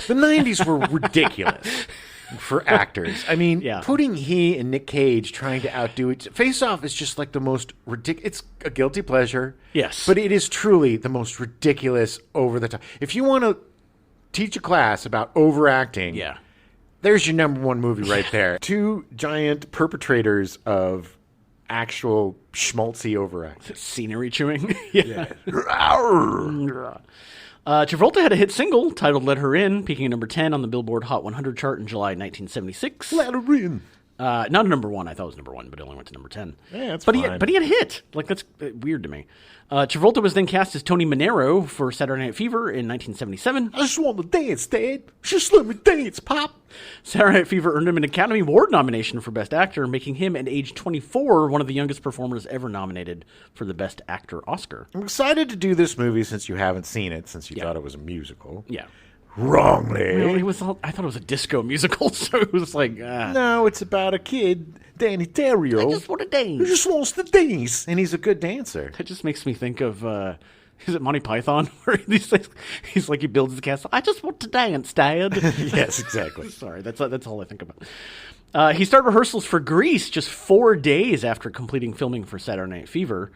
the 90s were ridiculous for actors. I mean, putting he and Nick Cage trying to outdo it. Face Off is just like the most ridiculous. It's a guilty pleasure. Yes. But it is truly the most ridiculous over the top. If you want to teach a class about overacting, there's your number one movie right there. Two giant perpetrators of actual schmaltzy overact. Scenery chewing. Travolta had a hit single titled Let Her In, peaking at number 10 on the Billboard Hot 100 chart in July 1976. Let Her In. Not number one. I thought it was number one, but it only went to number 10. Yeah, that's fine. But he had a hit. Like, that's weird to me. Travolta was then cast as Tony Manero for Saturday Night Fever in 1977. I just want to dance, Dad. Just let me dance, Pop. Saturday Night Fever earned him an Academy Award nomination for Best Actor, making him, at age 24, one of the youngest performers ever nominated for the Best Actor Oscar. I'm excited to do this movie since you haven't seen it, since you thought it was a musical. Yeah. Wrongly. Well, I thought it was a disco musical, so it was like... No, it's about a kid, Danny Terrio. I just want to dance. He just wants to dance, and he's a good dancer. That just makes me think of... is it Monty Python? Where he's like, he builds the castle. I just want to dance, Dad. Yes, exactly. Sorry, that's all I think about. He started rehearsals for Grease just 4 days after completing filming for Saturday Night Fever.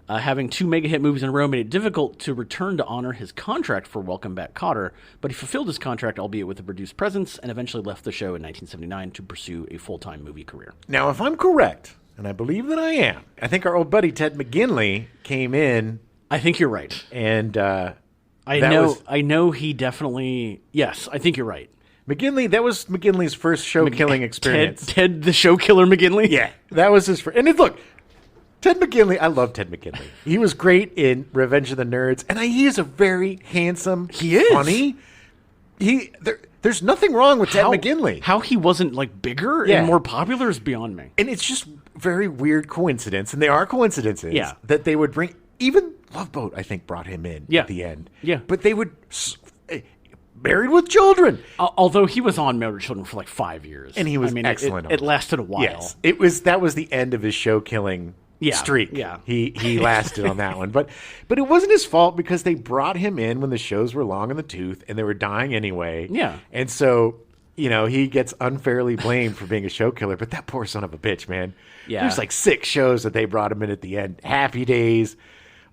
Having two mega-hit movies in a row made it difficult to return to honor his contract for Welcome Back, Kotter, but he fulfilled his contract, albeit with a reduced presence, and eventually left the show in 1979 to pursue a full-time movie career. Now, if I'm correct, and I believe that I am, I think our old buddy Ted McGinley came in. I think you're right. And I know he definitely... Yes, I think you're right. McGinley, that was McGinley's first show-killing experience. Ted the show-killer McGinley? Yeah, that was his first... And look... Ted McGinley, I love Ted McGinley. He was great in Revenge of the Nerds, and he is a very handsome, funny. There's nothing wrong with Ted McGinley. How he wasn't like bigger and more popular is beyond me. And it's just very weird coincidence, and they are coincidences that they would bring. Even Love Boat, I think, brought him in at the end. Yeah, but they would Married with Children. Although he was on Married with Children for like 5 years, and he was excellent. It lasted a while. Yes, that was the end of his show killing. Streak. Yeah. He lasted on that one. But it wasn't his fault because they brought him in when the shows were long in the tooth and they were dying anyway. Yeah. And so, he gets unfairly blamed for being a show killer, but that poor son of a bitch, man. Yeah. There's like 6 shows that they brought him in at the end. Happy Days.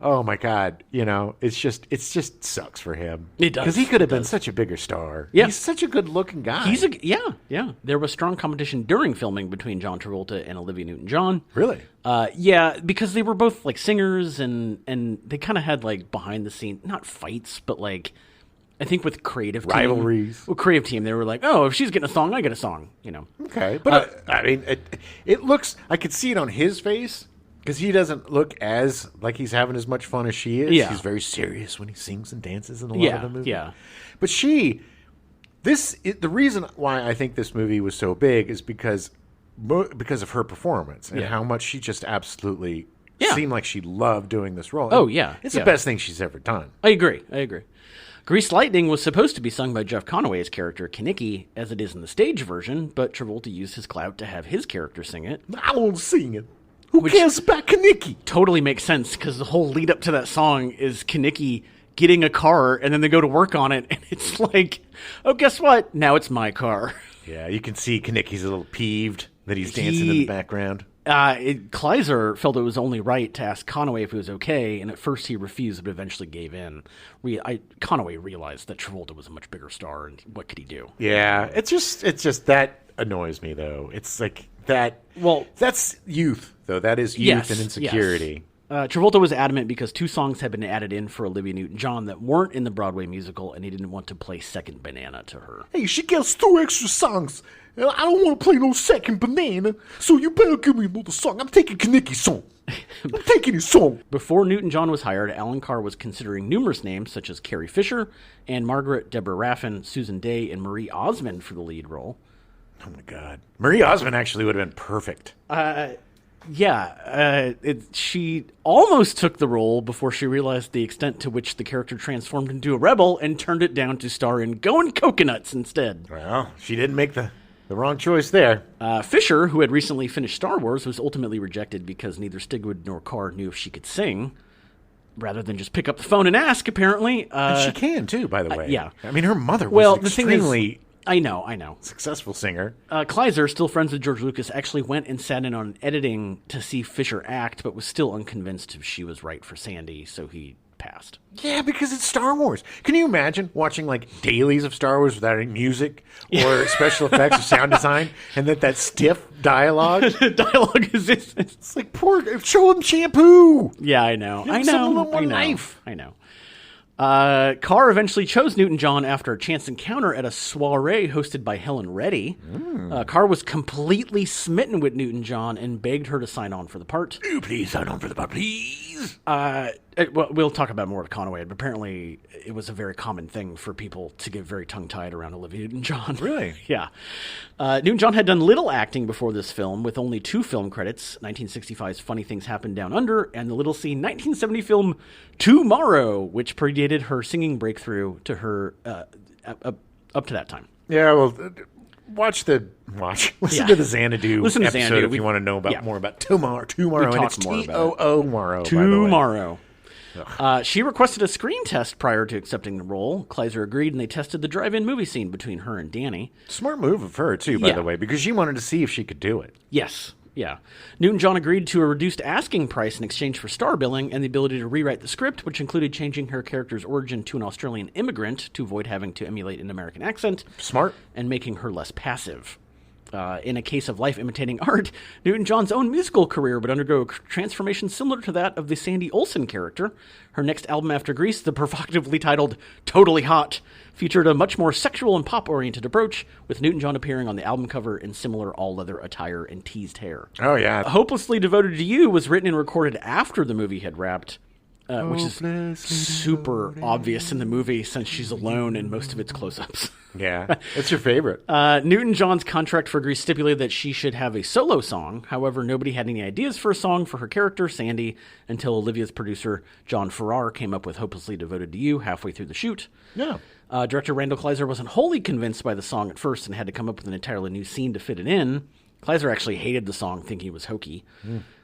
Oh my God. It just sucks for him. It does. Because he could have been such a bigger star. Yeah. He's such a good looking guy. Yeah. There was strong competition during filming between John Travolta and Olivia Newton-John. Really? Yeah, because they were both like singers and they kind of had like behind the scenes, not fights, but like, I think with creative team, rivalries. With creative team, they were like, oh, if she's getting a song, I get a song, Okay. But I mean, it looks, I could see it on his face. Because he doesn't look as like he's having as much fun as she is. Yeah. He's very serious when he sings and dances in a lot of the movies. Yeah. But the reason why I think this movie was so big is because of her performance and how much she just absolutely seemed like she loved doing this role. Oh, yeah. It's the best thing she's ever done. I agree. Grease Lightning was supposed to be sung by Jeff Conaway's character, Kenickie, as it is in the stage version, but Travolta used his clout to have his character sing it. I won't sing it. Who cares about Kenickie? Totally makes sense, because the whole lead up to that song is Kenickie getting a car, and then they go to work on it, and it's like, oh, guess what? Now it's my car. Yeah, you can see Kanicki's a little peeved that he's dancing in the background. Kleiser felt it was only right to ask Conaway if it was okay, and at first he refused, but eventually gave in. Conaway realized that Travolta was a much bigger star, and what could he do? Yeah, it's just that annoys me, though. It's like that. Well, that's youth, though. That is youth and insecurity. Yes. Travolta was adamant because 2 songs had been added in for Olivia Newton-John that weren't in the Broadway musical, and he didn't want to play second banana to her. Hey, she gets 2 extra songs. I don't want to play no second banana, so you better give me another song. I'm taking Kanicki's song. I'm taking his song. Before Newton-John was hired, Alan Carr was considering numerous names, such as Carrie Fisher and Margaret Deborah Raffin, Susan Day, and Marie Osmond for the lead role. Oh, my God. Marie Osmond actually would have been perfect. She almost took the role before she realized the extent to which the character transformed into a rebel and turned it down to star in Goin' Coconuts instead. Well, she didn't make the wrong choice there. Fisher, who had recently finished Star Wars, was ultimately rejected because neither Stigwood nor Carr knew if she could sing, rather than just pick up the phone and ask, apparently. And she can, too, by the way. Yeah. I mean, her mother was extremely... I know. Successful singer. Kleiser, still friends with George Lucas, actually went and sat in on editing to see Fisher act, but was still unconvinced if she was right for Sandy, so he passed. Yeah, because it's Star Wars. Can you imagine watching like dailies of Star Wars without any music or special effects or sound design, and that stiff dialogue? Dialogue is it's like show them shampoo. Yeah, I know. I know. Carr eventually chose Newton-John after a chance encounter at a soiree hosted by Helen Reddy. Carr was completely smitten with Newton-John and begged her to sign on for the part. Please sign on for the part, please. We'll talk about more with Conaway, but apparently it was a very common thing for people to get very tongue-tied around Olivia Newton-John. Really? Yeah. Newton-John had done little acting before this film, with only 2 film credits, 1965's Funny Things Happen Down Under, and the little-seen 1970 film Tomorrow, which predated her singing breakthrough to her up to that time. Yeah, well... Listen to the Xanadu episode if you want to know more about Tomorrow. And it's Tomorrow. Tomorrow. She requested a screen test prior to accepting the role. Kleiser agreed, and they tested the drive-in movie scene between her and Danny. Smart move of her, too, by the way, because she wanted to see if she could do it. Yes. Yeah. Newton-John agreed to a reduced asking price in exchange for star billing and the ability to rewrite the script, which included changing her character's origin to an Australian immigrant to avoid having to emulate an American accent. Smart. And making her less passive. In a case of life imitating art, Newton-John's own musical career would undergo a transformation similar to that of the Sandy Olsen character. Her next album after Grease, the provocatively titled Totally Hot, featured a much more sexual and pop-oriented approach, with Newton-John appearing on the album cover in similar all-leather attire and teased hair. Oh, yeah. Hopelessly Devoted to You was written and recorded after the movie had wrapped, which is super obvious in the movie since she's alone in most of its close-ups. Yeah. It's your favorite. Newton-John's contract for Grease stipulated that she should have a solo song. However, nobody had any ideas for a song for her character, Sandy, until Olivia's producer, John Farrar, came up with Hopelessly Devoted to You halfway through the shoot. Yeah. Director Randall Kleiser wasn't wholly convinced by the song at first and had to come up with an entirely new scene to fit it in. Kleiser actually hated the song, thinking it was hokey.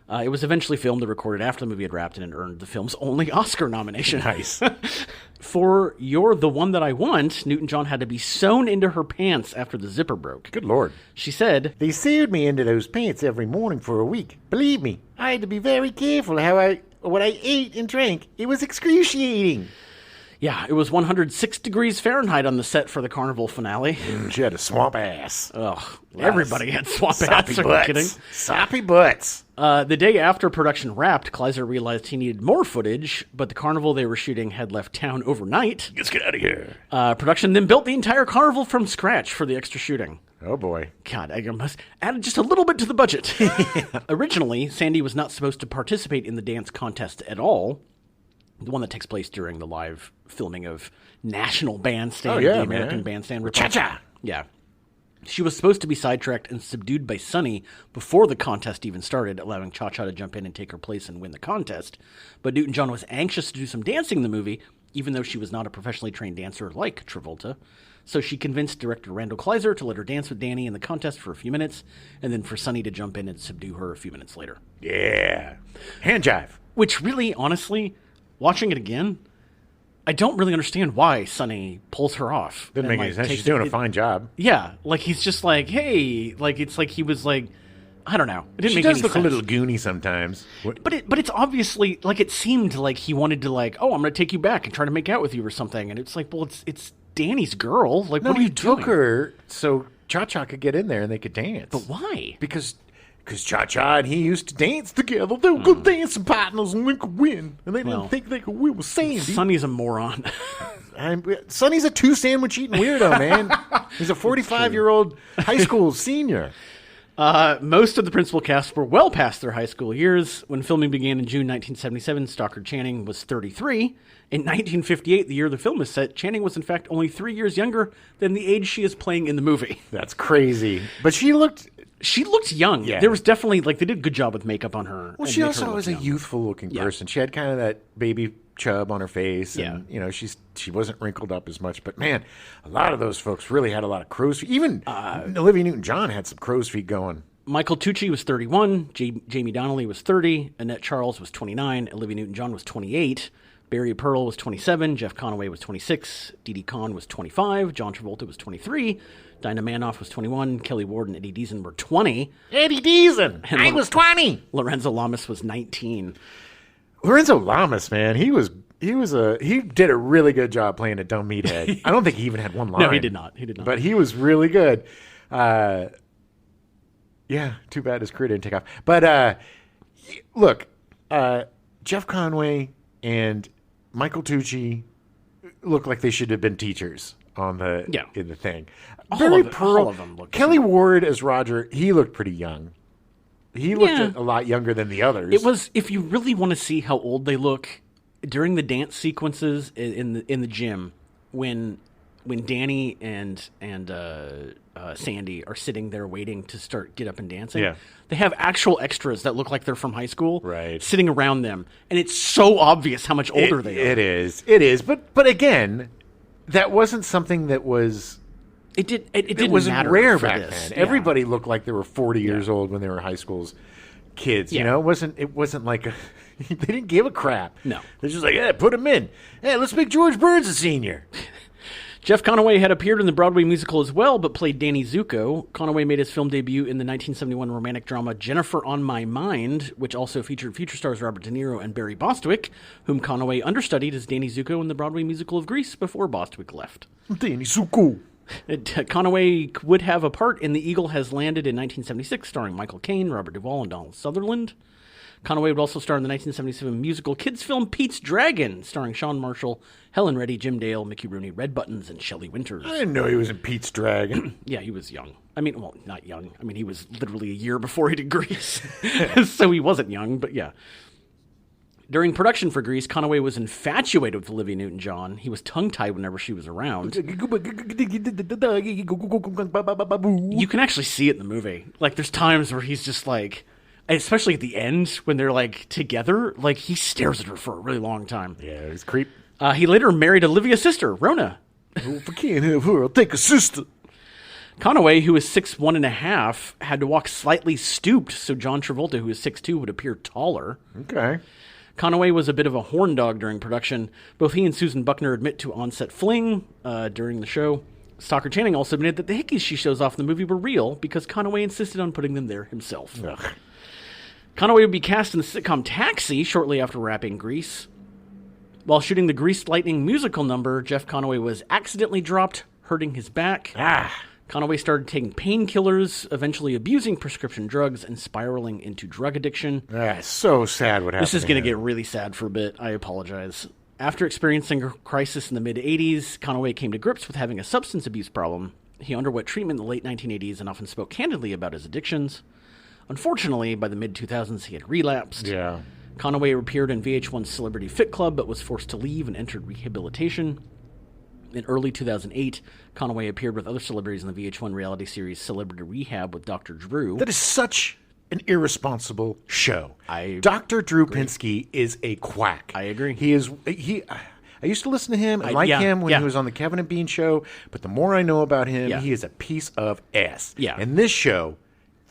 It was eventually filmed and recorded after the movie had wrapped, and it earned the film's only Oscar nomination. Nice. For You're the One That I Want, Newton-John had to be sewn into her pants after the zipper broke. Good Lord. She said, "They sewed me into those pants every morning for a week. Believe me, I had to be very careful what I ate and drank. It was excruciating." Yeah, it was 106 degrees Fahrenheit on the set for the Carnival finale. She had a swamp ass. Ugh, everybody had swamp ass. Are you kidding? Soppy butts. The day after production wrapped, Kleiser realized he needed more footage, but the Carnival they were shooting had left town overnight. Let's get out of here. Production then built the entire Carnival from scratch for the extra shooting. Oh, boy. God, I must add just a little bit to the budget. Originally, Sandy was not supposed to participate in the dance contest at all. The one that takes place during the live filming of National Bandstand, the American Bandstand. Cha-cha! Yeah. She was supposed to be sidetracked and subdued by Sonny before the contest even started, allowing Cha-Cha to jump in and take her place and win the contest. But Newton-John was anxious to do some dancing in the movie, even though she was not a professionally trained dancer like Travolta. So she convinced director Randall Kleiser to let her dance with Danny in the contest for a few minutes, and then for Sonny to jump in and subdue her a few minutes later. Yeah. Hand jive. Which really, honestly, watching it again, I don't really understand why Sonny pulls her off. Didn't make any sense. She's doing a fine job. Yeah, like he's just like, hey, like it's like he was like, I don't know. It didn't She make does any look sense. a little goony sometimes. But it's obviously like it seemed like he wanted to like, oh, I'm going to take you back and try to make out with you or something, and it's like, well, it's Danny's girl. Like, No, what are you he took doing? her so Cha-Cha could get in there and they could dance. But why? Because Cha-Cha and he used to dance together. They were good dancing partners and they could win. And they didn't think they could win with Sandy. Sonny's a moron. Sonny's a 2-sandwich-eating weirdo, man. He's a 45-year-old high school senior. Most of the principal cast were well past their high school years. When filming began in June 1977, Stockard Channing was 33. In 1958, the year the film is set, Channing was in fact only 3 years younger than the age she is playing in the movie. That's crazy. But she looked young. Yeah. There was definitely, like, they did a good job with makeup on her. Well, and she make also her look was a young. youthful-looking person. She had kind of that baby chub on her face. And, she wasn't wrinkled up as much. But, man, a lot of those folks really had a lot of crow's feet. Even Olivia Newton-John had some crow's feet going. Michael Tucci was 31. Jamie Donnelly was 30. Annette Charles was 29. Olivia Newton-John was 28. Barry Pearl was 27. Jeff Conaway was 26. Dee Dee Conn was 25. John Travolta was 23. Dinah Manoff was 21. Kelly Ward and Eddie Deason were 20. Eddie Deason! I was 20! Lorenzo Lamas was 19. Lorenzo Lamas, man, he did a really good job playing a dumb meathead. I don't think he even had one line. No, he did not. But he was really good. Yeah, too bad his career didn't take off. But look, Jeff Conway and Michael Tucci look like they should have been teachers in the thing. All of them looked Kelly Ward as Roger, he looked pretty young. He looked a lot younger than the others. It was, if you really want to see how old they look, during the dance sequences in the gym, when Danny and Sandy are sitting there waiting to get up and dancing, they have actual extras that look like they're from high school, sitting around them, and it's so obvious how much older they are. It is. But again, that wasn't something that was. It didn't wasn't matter rare for back this. then. Everybody looked like they were 40 years old when they were high school's kids. You know, it wasn't like they didn't give a crap. No, they're just like, put him in. Let's make George Burns a senior. Jeff Conaway had appeared in the Broadway musical as well, but played Danny Zuko. Conaway made his film debut in the 1971 romantic drama Jennifer on My Mind, which also featured future stars Robert De Niro and Barry Bostwick, whom Conaway understudied as Danny Zuko in the Broadway musical of Grease before Bostwick left. Danny Zuko. Conaway would have a part in The Eagle Has Landed in 1976, starring Michael Caine, Robert Duvall, and Donald Sutherland. Conaway would also star in the 1977 musical kids film Pete's Dragon, starring Shawn Marshall, Helen Reddy, Jim Dale, Mickey Rooney, Red Buttons, and Shelley Winters. I didn't know he was in Pete's Dragon. Yeah, he was young. I mean, well, not young. I mean, he was literally a year before he did Grease. So he wasn't young, but yeah. During production for Grease, Conaway was infatuated with Olivia Newton-John. He was tongue-tied whenever she was around. You can actually see it in the movie. Like, there's times where he's just like, especially at the end when they're like together, like he stares at her for a really long time. Yeah, he's creep. He later married Olivia's sister, Rona. If I can't have her, I'll take a sister. Conaway, who was 6'1.5", had to walk slightly stooped so John Travolta, who was 6'2", would appear taller. Okay. Conaway was a bit of a horn dog during production. Both he and Susan Buckner admit to on-set fling during the show. Stockard Channing also admitted that the hickeys she shows off in the movie were real because Conaway insisted on putting them there himself. Ugh. Conaway would be cast in the sitcom Taxi shortly after wrapping Grease. While shooting the Grease Lightning musical number, Jeff Conaway was accidentally dropped, hurting his back. Conaway started taking painkillers, eventually abusing prescription drugs, and spiraling into drug addiction. So sad what happened. This is going to get really sad for a bit. I apologize. After experiencing a crisis in the mid-'80s, Conaway came to grips with having a substance abuse problem. He underwent treatment in the late 1980s and often spoke candidly about his addictions. Unfortunately, by the mid-2000s, he had relapsed. Yeah. Conaway appeared in VH1's Celebrity Fit Club, but was forced to leave and entered rehabilitation. In early 2008, Conaway appeared with other celebrities in the VH1 reality series Celebrity Rehab with Dr. Drew. That is such an irresponsible show. Dr. Drew Pinsky is a quack. I agree. I used to listen to him and like him when he was on the Kevin and Bean show, but the more I know about him, he is a piece of ass. Yeah. And this show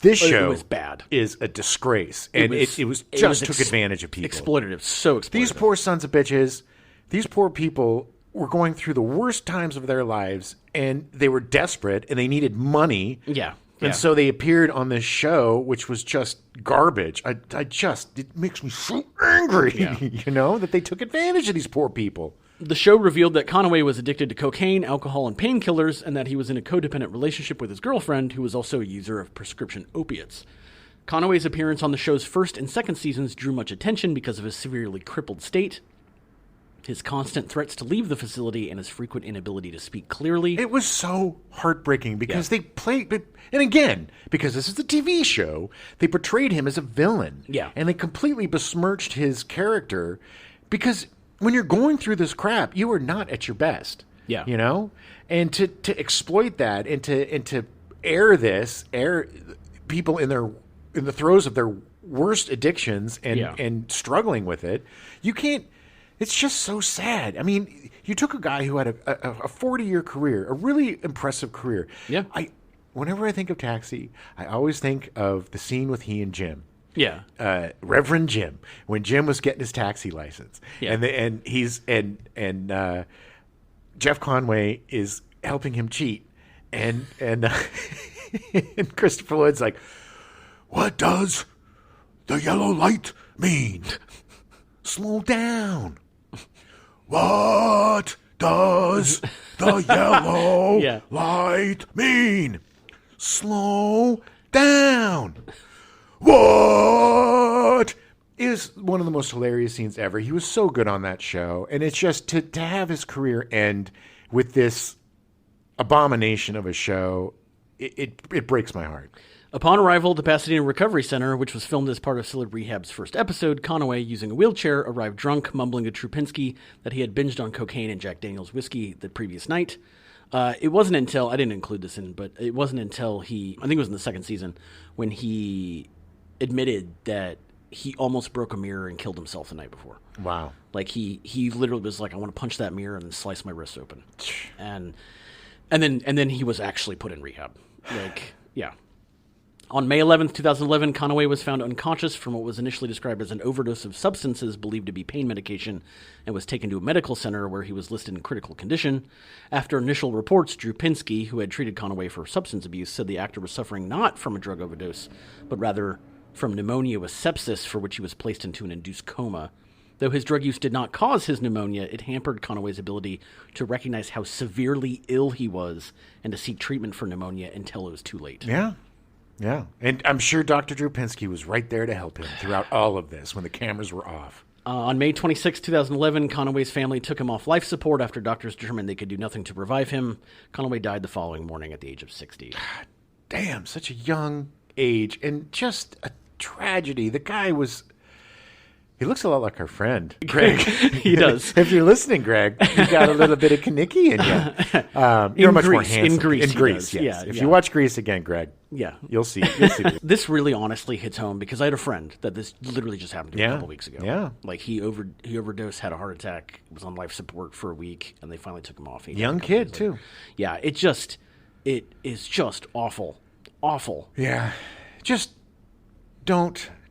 was bad. Is a disgrace. And it took advantage of people. Exploitative. So exploitative. These poor sons of bitches, These poor people were going through the worst times of their lives, and they were desperate, and they needed money. Yeah. And so they appeared on this show, which was just garbage. It makes me so angry, that they took advantage of these poor people. The show revealed that Conaway was addicted to cocaine, alcohol, and painkillers, and that he was in a codependent relationship with his girlfriend, who was also a user of prescription opiates. Conaway's appearance on the show's first and second seasons drew much attention because of his severely crippled state, his constant threats to leave the facility, and his frequent inability to speak clearly. It was so heartbreaking because they played... And again, because this is a TV show, they portrayed him as a villain. Yeah. And they completely besmirched his character because when you're going through this crap, you are not at your best. Yeah. And to exploit that and to air people in the throes of their worst addictions and struggling with it, you can't. It's just so sad. I mean, you took a guy who had a 40-year career, a really impressive career. Yeah. Whenever I think of Taxi, I always think of the scene with he and Jim. Yeah. Reverend Jim, when Jim was getting his taxi license. Yeah. And Jeff Conway is helping him cheat. And and Christopher Lloyd's like, "What does the yellow light mean? Slow down. What does the yellow light mean? Slow down." What is one of the most hilarious scenes ever. He was so good on that show. And it's just to have his career end with this abomination of a show, it breaks my heart. Upon arrival at the Pasadena Recovery Center, which was filmed as part of Scylla Rehab's first episode, Conaway, using a wheelchair, arrived drunk, mumbling to Trupinski that he had binged on cocaine and Jack Daniels whiskey the previous night. It wasn't until, I didn't include this in, but it wasn't until I think it was in the second season, when he admitted that he almost broke a mirror and killed himself the night before. Wow. Like he literally was like, I want to punch that mirror and then slice my wrist open. And then he was actually put in rehab. Like, yeah. On May 11th, 2011, Conaway was found unconscious from what was initially described as an overdose of substances believed to be pain medication and was taken to a medical center where he was listed in critical condition. After initial reports, Drew Pinsky, who had treated Conaway for substance abuse, said the actor was suffering not from a drug overdose, but rather from pneumonia with sepsis, for which he was placed into an induced coma. Though his drug use did not cause his pneumonia, it hampered Conaway's ability to recognize how severely ill he was and to seek treatment for pneumonia until it was too late. Yeah. Yeah. And I'm sure Dr. Drew Pinsky was right there to help him throughout all of this when the cameras were off. On May 26, 2011, Conaway's family took him off life support after doctors determined they could do nothing to revive him. Conaway died the following morning at the age of 60. God damn, such a young age and just a tragedy. The guy was... He looks a lot like our friend, Greg. He does. If you're listening, Greg, you got a little bit of Kaniki in you. You're much more handsome. In Grease, yes. Yeah, if you watch Grease again, Greg, you'll see. This really honestly hits home because I had a friend that this literally just happened to a couple weeks ago. Yeah. Like he overdosed, had a heart attack, was on life support for a week, and they finally took him off. Young kid, too. Yeah, it is just awful. Awful. Yeah. Just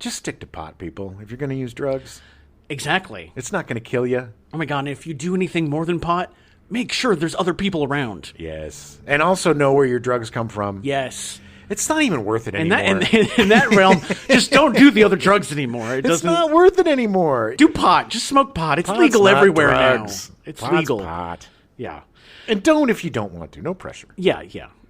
stick to pot, people. If you're going to use drugs. Exactly. It's not going to kill you. Oh my God, and if you do anything more than pot, make sure there's other people around. Yes. And also know where your drugs come from. Yes. It's not even worth it anymore. In that realm, just don't do the other drugs anymore. It's not worth it anymore. Do pot. Just smoke pot. It's Pot's legal not everywhere drugs. now. It's Pot's legal. Pot. Yeah. And don't if you don't want to. No pressure. Yeah.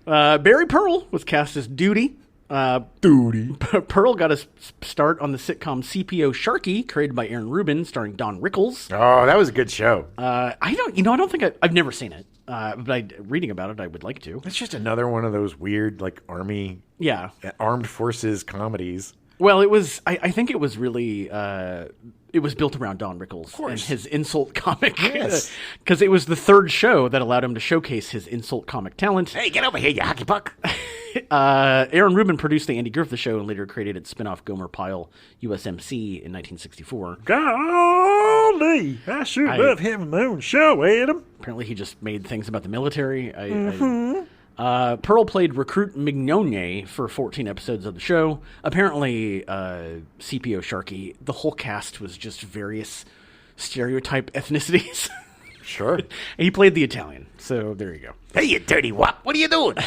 Barry Pearl was cast as Duty. Pearl got a start on the sitcom CPO Sharky, created by Aaron Rubin, starring Don Rickles. Oh, that was a good show. I don't think I've never seen it, but reading about it, I would like to. It's just another one of those weird, like, armed forces comedies. Well, it was. I think it was really. It was built around Don Rickles and his insult comic. Yes. Because it was the third show that allowed him to showcase his insult comic talent. Hey, get over here, you hockey puck. Aaron Rubin produced the Andy Griffith Show and later created its spin-off Gomer Pyle USMC in 1964. Golly, I sure love having my own show, Adam. Apparently he just made things about the military. Pearl played Recruit Mignogna for 14 episodes of the show. Apparently, CPO Sharky, the whole cast was just various stereotype ethnicities. Sure. He played the Italian, so there you go. Hey, you dirty wop. What are you doing?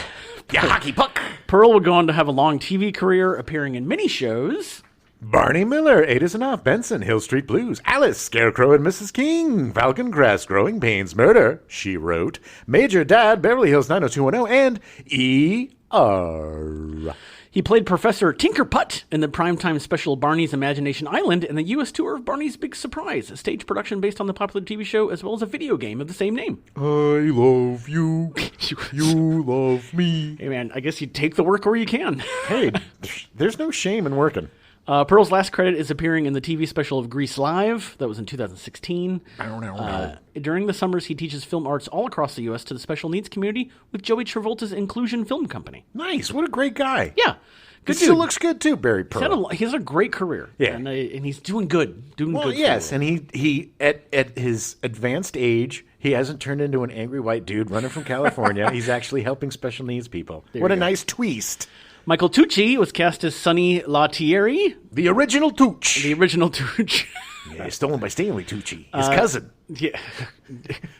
You hockey puck. Pearl would go on to have a long TV career, appearing in many shows. Barney Miller, 8 is Enough, Benson, Hill Street Blues, Alice, Scarecrow and Mrs. King, Falcon Crest, Growing Pains, Murder, She Wrote, Major Dad, Beverly Hills 90210, and E.R. He played Professor Tinkerputt in the primetime special Barney's Imagination Island and the U.S. tour of Barney's Big Surprise, a stage production based on the popular TV show as well as a video game of the same name. I love you. You love me. Hey, man, I guess you take the work where you can. Hey, there's no shame in working. Pearl's last credit is appearing in the TV special of Grease Live. That was in 2016. During the summers, he teaches film arts all across the U.S. to the special needs community with Joey Travolta's Inclusion Film Company. Nice. What a great guy. Yeah. Good dude. Still looks good, too, Barry Pearl. He has a great career. Yeah. And he's doing good. Good. Yes, and he at his advanced age, he hasn't turned into an angry white dude running from California. He's actually helping special needs people. What a nice twist. Michael Tucci was cast as Sonny Lautieri. The original Tooch. Yeah, stolen by Stanley Tucci, his cousin. Yeah.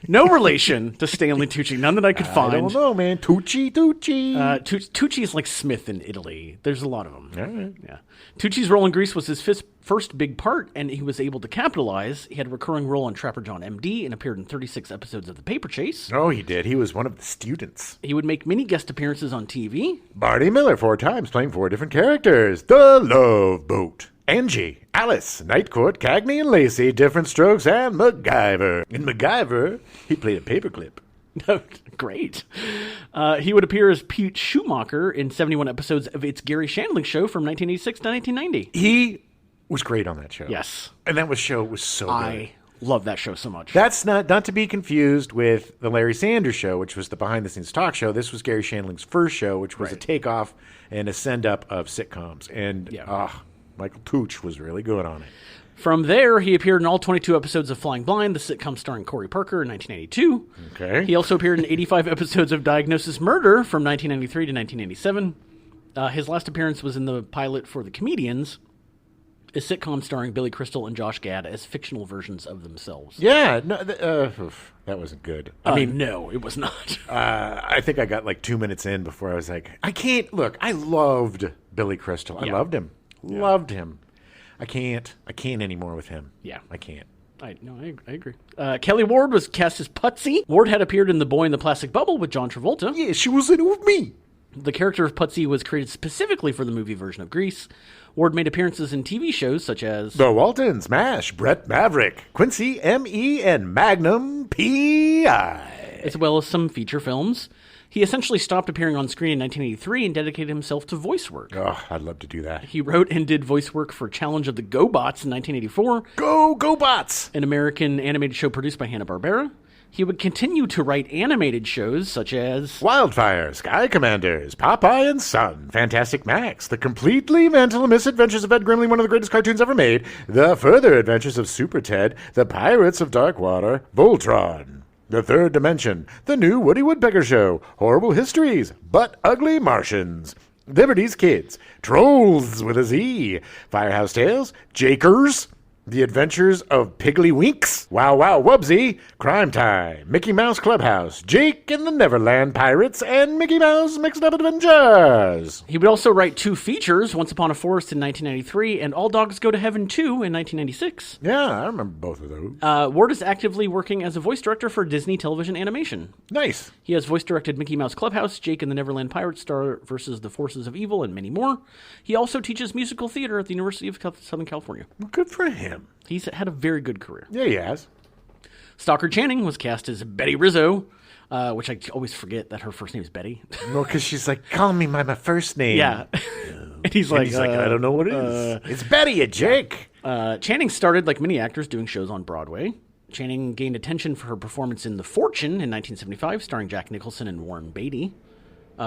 No relation to Stanley Tucci. None that I could find. I don't know, man. Tucci. Tucci is like Smith in Italy. There's a lot of them. All right. Yeah. Tucci's role in Grease was his first big part, and he was able to capitalize. He had a recurring role on Trapper John M.D. and appeared in 36 episodes of The Paper Chase. Oh, he did. He was one of the students. He would make many guest appearances on TV. Barney Miller, 4 times, playing 4 different characters. The Love Boat. Angie, Alice, Night Court, Cagney and Lacey, Different Strokes, and MacGyver. In MacGyver, he played a paperclip. Great. He would appear as Pete Schumacher in 71 episodes of It's Gary Shandling Show from 1986 to 1990. He was great on that show. Yes. And that show was so good. I love that show so much. That's not to be confused with the Larry Sanders Show, which was the behind-the-scenes talk show. This was Gary Shandling's first show, which was a takeoff and a send-up of sitcoms. And, Michael Tucci was really good on it. From there, he appeared in all 22 episodes of Flying Blind, the sitcom starring Corey Parker in 1982. Okay. He also appeared in 85 episodes of Diagnosis Murder from 1993 to 1997. His last appearance was in the pilot for The Comedians, a sitcom starring Billy Crystal and Josh Gad as fictional versions of themselves. Yeah, no, that wasn't good. I mean, no, it was not. I think I got like 2 minutes in before I was like, I can't. Look, I loved Billy Crystal. I loved him. Yeah. Loved him. I can't anymore with him. Yeah. I can't. I agree. Kelly Ward was cast as Putsy. Ward had appeared in The Boy in the Plastic Bubble with John Travolta. Yeah, she was in it with me. The character of Putsy was created specifically for the movie version of Grease. Ward made appearances in TV shows such as The Waltons, MASH, Brett Maverick, Quincy M.E., and Magnum P.I., as well as some feature films. He essentially stopped appearing on screen in 1983 and dedicated himself to voice work. Oh, I'd love to do that. He wrote and did voice work for Challenge of the GoBots in 1984. Go Bots! An American animated show produced by Hanna-Barbera. He would continue to write animated shows such as Wildfire, Sky Commanders, Popeye and Son, Fantastic Max, The Completely Mental Misadventures of Ed Grimley, one of the greatest cartoons ever made, The Further Adventures of Super Ted, The Pirates of Darkwater, Voltron, The Third Dimension, The New Woody Woodpecker Show, Horrible Histories, But Ugly Martians, Liberty's Kids, Trolls with a Z, Firehouse Tales, Jakers, The Adventures of Piggly Winks, Wow Wow Wubsy, Crime Time, Mickey Mouse Clubhouse, Jake and the Neverland Pirates, and Mickey Mouse Mixed Up Adventures. He would also write 2 features, Once Upon a Forest in 1993 and All Dogs Go to Heaven 2 in 1996. Yeah, I remember both of those. Ward is actively working as a voice director for Disney television animation. Nice. He has voice directed Mickey Mouse Clubhouse, Jake and the Neverland Pirates, Star versus the Forces of Evil, and many more. He also teaches musical theater at the University of Southern California. Well, good for him. He's had a very good career. Yeah, he has. Stockard Channing was cast as Betty Rizzo, which I always forget that her first name is Betty. No, because she's like, call me by my first name. Yeah. And he's like, I don't know what it is. It's Betty, you Jake. Channing started, like many actors, doing shows on Broadway. Channing gained attention for her performance in The Fortune in 1975, starring Jack Nicholson and Warren Beatty.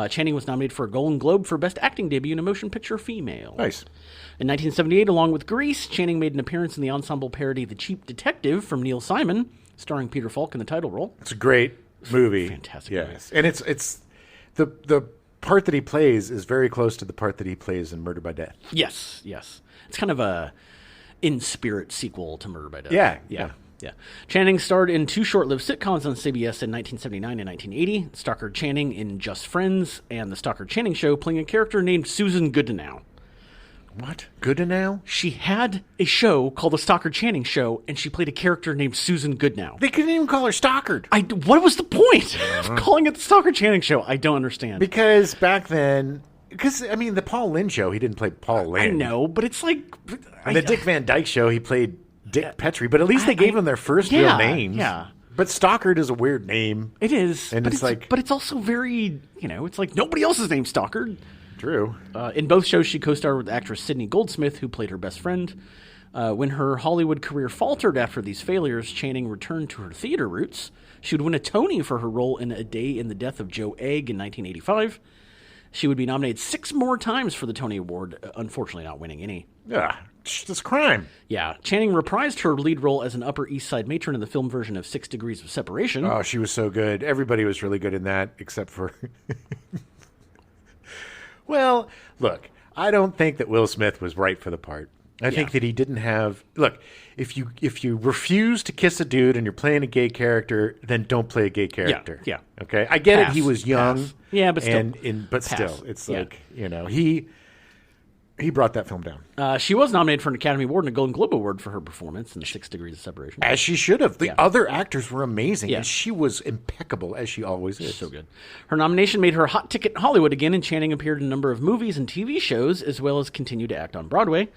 Channing was nominated for a Golden Globe for Best Acting Debut in a Motion Picture Female. Nice. In 1978, along with Grease, Channing made an appearance in the ensemble parody The Cheap Detective from Neil Simon, starring Peter Falk in the title role. It's a great movie. Fantastic movie. Yes. And it's the part that he plays is very close to the part that he plays in Murder by Death. Yes. It's kind of a in-spirit sequel to Murder by Death. Yeah. Yeah. Channing starred in 2 short-lived sitcoms on CBS in 1979 and 1980, Stockard Channing in Just Friends, and The Stockard Channing Show, playing a character named Susan Goodenow. What? Goodenow? She had a show called The Stockard Channing Show, and she played a character named Susan Goodenow. They couldn't even call her Stockard. What was the point of calling it The Stockard Channing Show? I don't understand. Because back then... Because, I mean, the Paul Lynde Show, he didn't play Paul Lynde. I know, but it's like... And the Dick Van Dyke Show, he played Dick Petrie. But at least they gave him their first real names. Yeah. But Stockard is a weird name. It is. And but it's also very, it's like nobody else's name's Stockard. True. In both shows, she co-starred with actress Sidney Goldsmith, who played her best friend. When her Hollywood career faltered after these failures, Channing returned to her theater roots. She would win a Tony for her role in A Day in the Death of Joe Egg in 1985. She would be nominated 6 more times for the Tony Award, unfortunately not winning any. Yeah, it's crime. Yeah, Channing reprised her lead role as an Upper East Side matron in the film version of 6 Degrees of Separation. Oh, she was so good. Everybody was really good in that, except for... Well, look, I don't think that Will Smith was right for the part. I think that he didn't have... Look, if you refuse to kiss a dude and you're playing a gay character, then don't play a gay character. Yeah. Okay? I get it. He was young. Pass. Yeah, but still. But still, it's like, he brought that film down. She was nominated for an Academy Award and a Golden Globe Award for her performance in 6 Degrees of Separation. As she should have. The other actors were amazing, Yeah. and she was impeccable, as she always is. So good. Her nomination made her a hot ticket in Hollywood again, and Channing appeared in a number of movies and TV shows, as well as continued to act on Broadway.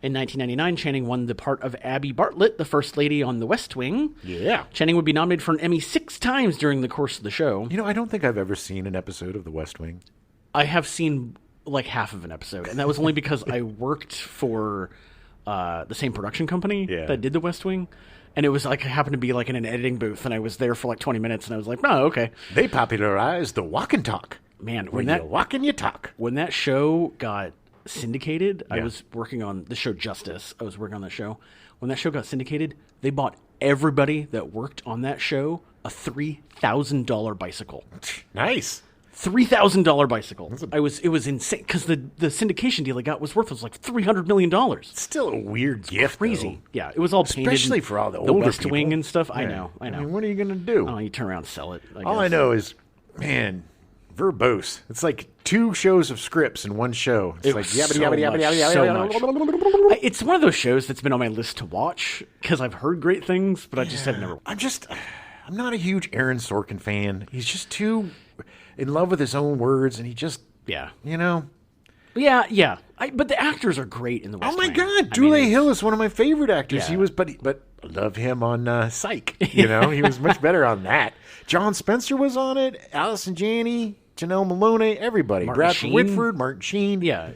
In 1999, Channing won the part of Abby Bartlett, the First Lady on The West Wing. Yeah. Channing would be nominated for an Emmy 6 times during the course of the show. I don't think I've ever seen an episode of The West Wing. I have seen like half of an episode, and that was only because I worked for the same production company that did The West Wing, and it was like I happened to be like in an editing booth, and I was there for like 20 minutes, and I was like, oh, okay. They popularized the walk and talk. Man, when you walk and you talk. When that show got syndicated, I was working on the show Justice. I was working on that show. When that show got syndicated, they bought everybody that worked on that show a $3,000 bicycle. Nice. $3,000 bicycle. It was insane because the syndication deal I got was worth like $300 million. It's still a weird gift, crazy. though. Yeah, it was all painted, especially for all the older West people. Wing and stuff. Yeah. I know. I mean, what are you going to do? Oh, you turn around and sell it. All I know is, man, verbose. It's like 2 shows of scripts in one show. It's like so yabba. It's one of those shows that's been on my list to watch because I've heard great things, but I just have never. I'm not a huge Aaron Sorkin fan. He's just too in love with his own words, and he just Yeah. But the actors are great in the West Oh my Wing. God, Dule Hill is one of my favorite actors. Yeah. He was, but I love him on Psych. He was much better on that. John Spencer was on it. Allison Janney, Janelle Maloney, everybody. Martin Bradford Sheen. Whitford, Martin Sheen. Yeah,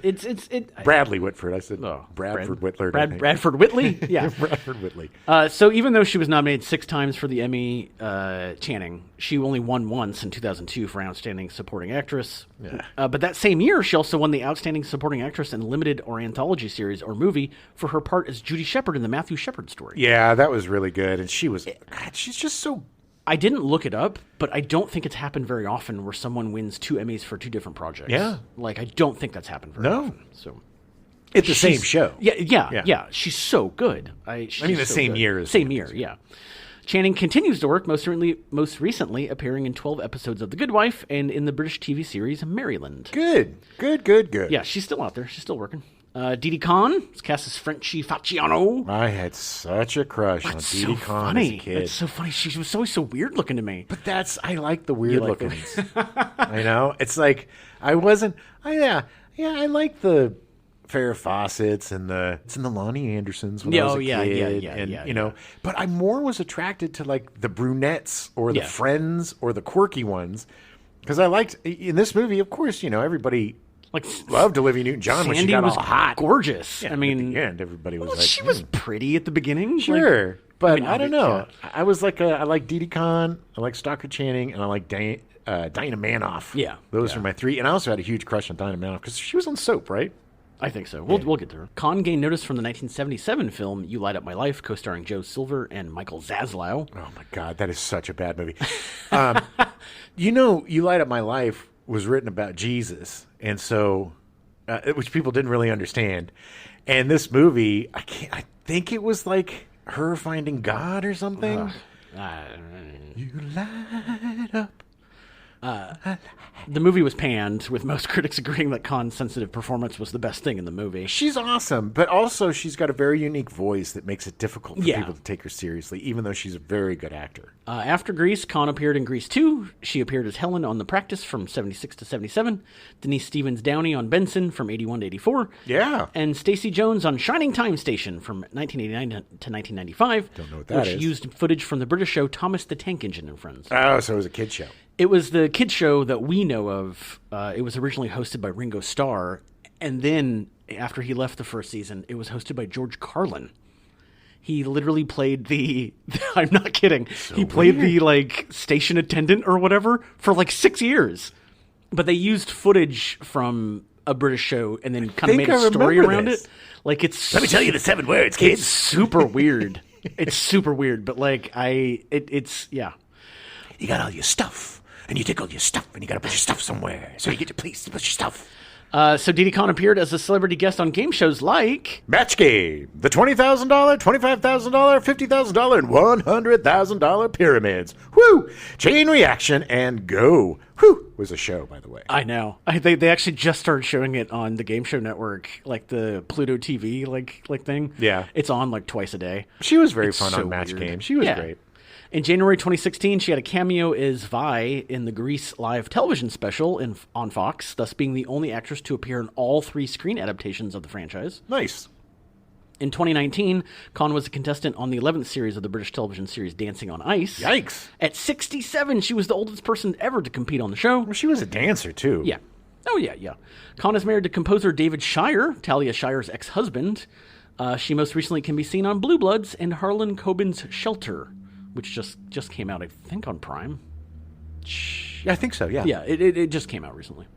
Bradley Whitford. I said Bradford Whitler. Bradford Whitley. Yeah, Bradford Whitley. So even though she was nominated 6 times for the Emmy, Channing, she only won once in 2002 for Outstanding Supporting Actress. Yeah. But that same year, she also won the Outstanding Supporting Actress in Limited or Anthology Series or Movie for her part as Judy Shepard in the Matthew Shepard story. Yeah, that was really good, and she's just so. I didn't look it up, but I don't think it's happened very often where someone wins 2 Emmys for 2 different projects. Yeah. Like, I don't think that's happened very often. So It's the same show. Yeah. She's so good. The same year. Same year, yeah. Channing continues to work, most recently appearing in 12 episodes of The Good Wife and in the British TV series Maryland. Good. Yeah, she's still out there. She's still working. Didi Conn is cast as Frenchie Facciano. I had such a crush on Didi Conn as a kid. That's so funny. She was always so weird looking to me. But I like the weird like lookings. I know. It's like I like the Farrah Fawcett's and the Lonnie Andersons when I was a kid. But I more was attracted to like the brunettes or the friends or the quirky ones because I liked in this movie. Of course, everybody. Like loved Olivia Newton-John when she got all hot, gorgeous. Yeah, at the end, everybody was like, she was pretty at the beginning, sure, but I don't know. Yeah. I was like, I like Didi Conn, I like Stockard Channing, and I like Dinah Manoff. Yeah, those are my 3. And I also had a huge crush on Dinah Manoff because she was on Soap, right? I think so. We'll get there. Conn gained notice from the 1977 film "You Light Up My Life," co-starring Joe Silver and Michael Zaslow. Oh my God, that is such a bad movie. You Light Up My Life was written about Jesus, and so which people didn't really understand. And this movie, I think it was like Her Finding God or something? You light up. The movie was panned, with most critics agreeing that Khan's sensitive performance was the best thing in the movie. She's awesome, but also she's got a very unique voice that makes it difficult for people to take her seriously, even though she's a very good actor. After Grease, Khan appeared in Grease 2. She appeared as Helen on The Practice from 76 to 77. Denise Stevens Downey on Benson from 81 to 84. Yeah. And Stacey Jones on Shining Time Station from 1989 to 1995. Don't know what that is. Which used footage from the British show Thomas the Tank Engine and Friends. Oh, so it was a kid show. It was the kid show that we know of. It was originally hosted by Ringo Starr, and then after he left the first season, it was hosted by George Carlin. He literally played the I'm not kidding. So he played the station attendant or whatever for 6 years. But they used footage from a British show and then kind of made a story around it. It's Let me tell you the 7 words, kids. It's super weird. It's super weird, but it's yeah. You got all your stuff. And you take all your stuff, and you got to put your stuff somewhere. So you get your place to put your stuff. So Diddy Khan appeared as a celebrity guest on game shows like Match Game, the $20,000, $25,000, $50,000, and $100,000 pyramids. Woo! Chain Reaction and Go. Whew! Was a show, by the way. I know. They actually just started showing it on the Game Show Network, the Pluto TV thing. Yeah, it's on twice a day. She was very fun on Match Game. She was great. In January 2016, she had a cameo as Vi in the Grease live television special on Fox, thus being the only actress to appear in all 3 screen adaptations of the franchise. Nice. In 2019, Khan was a contestant on the 11th series of the British television series Dancing on Ice. Yikes. At 67, she was the oldest person ever to compete on the show. Well, she was a dancer, too. Yeah. Oh, yeah. Khan is married to composer David Shire, Talia Shire's ex-husband. She most recently can be seen on Blue Bloods and Harlan Coben's Shelter, which just came out, I think, on Prime. Yeah, I think so, yeah. Yeah, it just came out recently.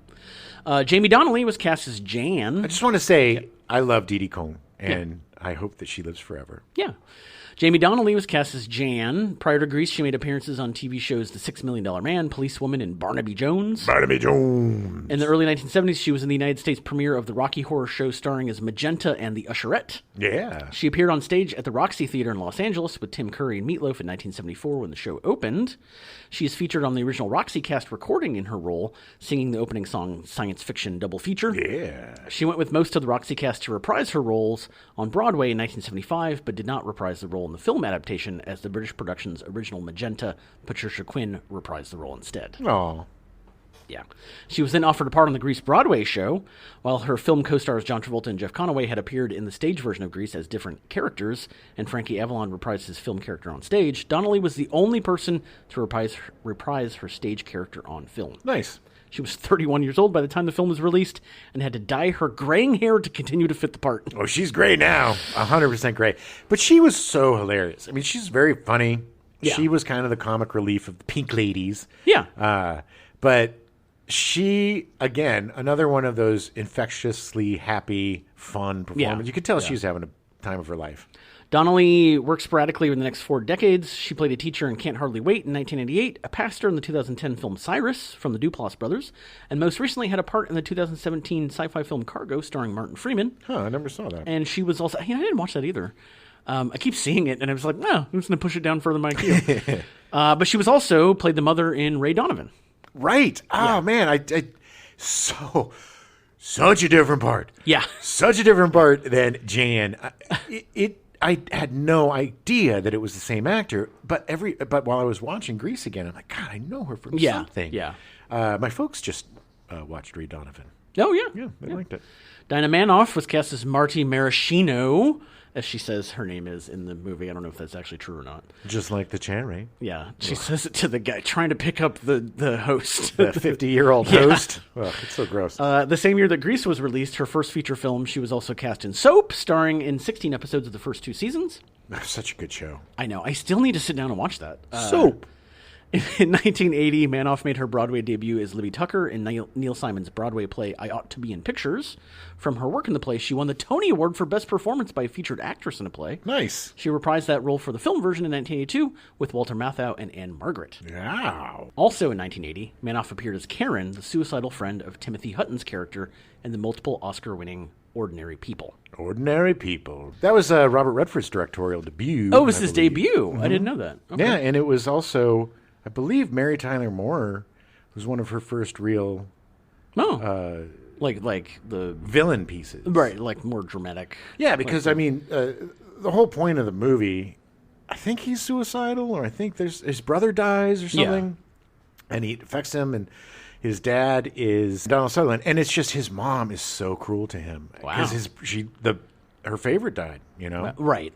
Jamie Donnelly was cast as Jan. I just want to say I love Diddy Kong, and I hope that she lives forever. Yeah. Jamie Donnelly was cast as Jan. Prior to Grease, she made appearances on TV shows The $6 Million Man, Policewoman, and Barnaby Jones. Barnaby Jones. In the early 1970s, she was in the United States premiere of the Rocky Horror Show starring as Magenta and the Usherette. Yeah. She appeared on stage at the Roxy Theater in Los Angeles with Tim Curry and Meatloaf in 1974 when the show opened. She is featured on the original Roxy cast recording in her role, singing the opening song Science Fiction Double Feature. Yeah. She went with most of the Roxy cast to reprise her roles on Broadway in 1975, but did not reprise the role in the film adaptation, as the British production's original Magenta, Patricia Quinn, reprised the role instead. Oh. Yeah. She was then offered a part on the Grease Broadway show, while her film co-stars John Travolta and Jeff Conaway had appeared in the stage version of Grease as different characters, and Frankie Avalon reprised his film character on stage. Donnelly was the only person to reprise her stage character on film. Nice. She was 31 years old by the time the film was released and had to dye her graying hair to continue to fit the part. Oh, she's gray now. 100% gray. But she was so hilarious. I mean, she's very funny. Yeah. She was kind of the comic relief of the Pink Ladies. Yeah. But she, again, another one of those infectiously happy, fun performances. Yeah. You could tell she was having a time of her life. Donnelly worked sporadically in the next 4 decades. She played a teacher in Can't Hardly Wait in 1988, a pastor in the 2010 film Cyrus from the Duplass brothers, and most recently had a part in the 2017 sci-fi film Cargo starring Martin Freeman. Huh, I never saw that. And she was also... I didn't watch that either. I keep seeing it, and I was like, no, I'm just going to push it down further in my queue. But she was also played the mother in Ray Donovan. Right. Oh, man. Such a different part. Yeah. Such a different part than Jan. I had no idea that it was the same actor, but while I was watching Grease again, I'm like, God, I know her from something. Yeah. My folks just watched Ray Donovan. Oh, yeah. Yeah, they liked it. Dinah Manoff was cast as Marty Maraschino, as she says her name is in the movie. I don't know if that's actually true or not. Just like the cherry. Yeah. She says it to the guy trying to pick up the host. The 50-year-old host. Well, it's so gross. The same year that Grease was released, her first feature film, she was also cast in Soap, starring in 16 episodes of the first 2 seasons. Such a good show. I know. I still need to sit down and watch that. Soap. In 1980, Manoff made her Broadway debut as Libby Tucker in Neil Simon's Broadway play I Ought to Be in Pictures. From her work in the play, she won the Tony Award for Best Performance by a Featured Actress in a Play. Nice. She reprised that role for the film version in 1982 with Walter Matthau and Anne Margaret. Wow. Also in 1980, Manoff appeared as Karen, the suicidal friend of Timothy Hutton's character in the multiple Oscar-winning Ordinary People. Ordinary People. That was Robert Redford's directorial debut. Oh, it was his debut. I didn't know that. Okay. Yeah, and it was also, I believe, Mary Tyler Moore was one of her first real like the villain pieces. Right, like more dramatic. Yeah, because, I mean, the whole point of the movie, I think he's suicidal, or I think his brother dies or something, and it affects him, and his dad is Donald Sutherland, and it's just his mom is so cruel to him. Wow. Because her favorite died, you know? Right.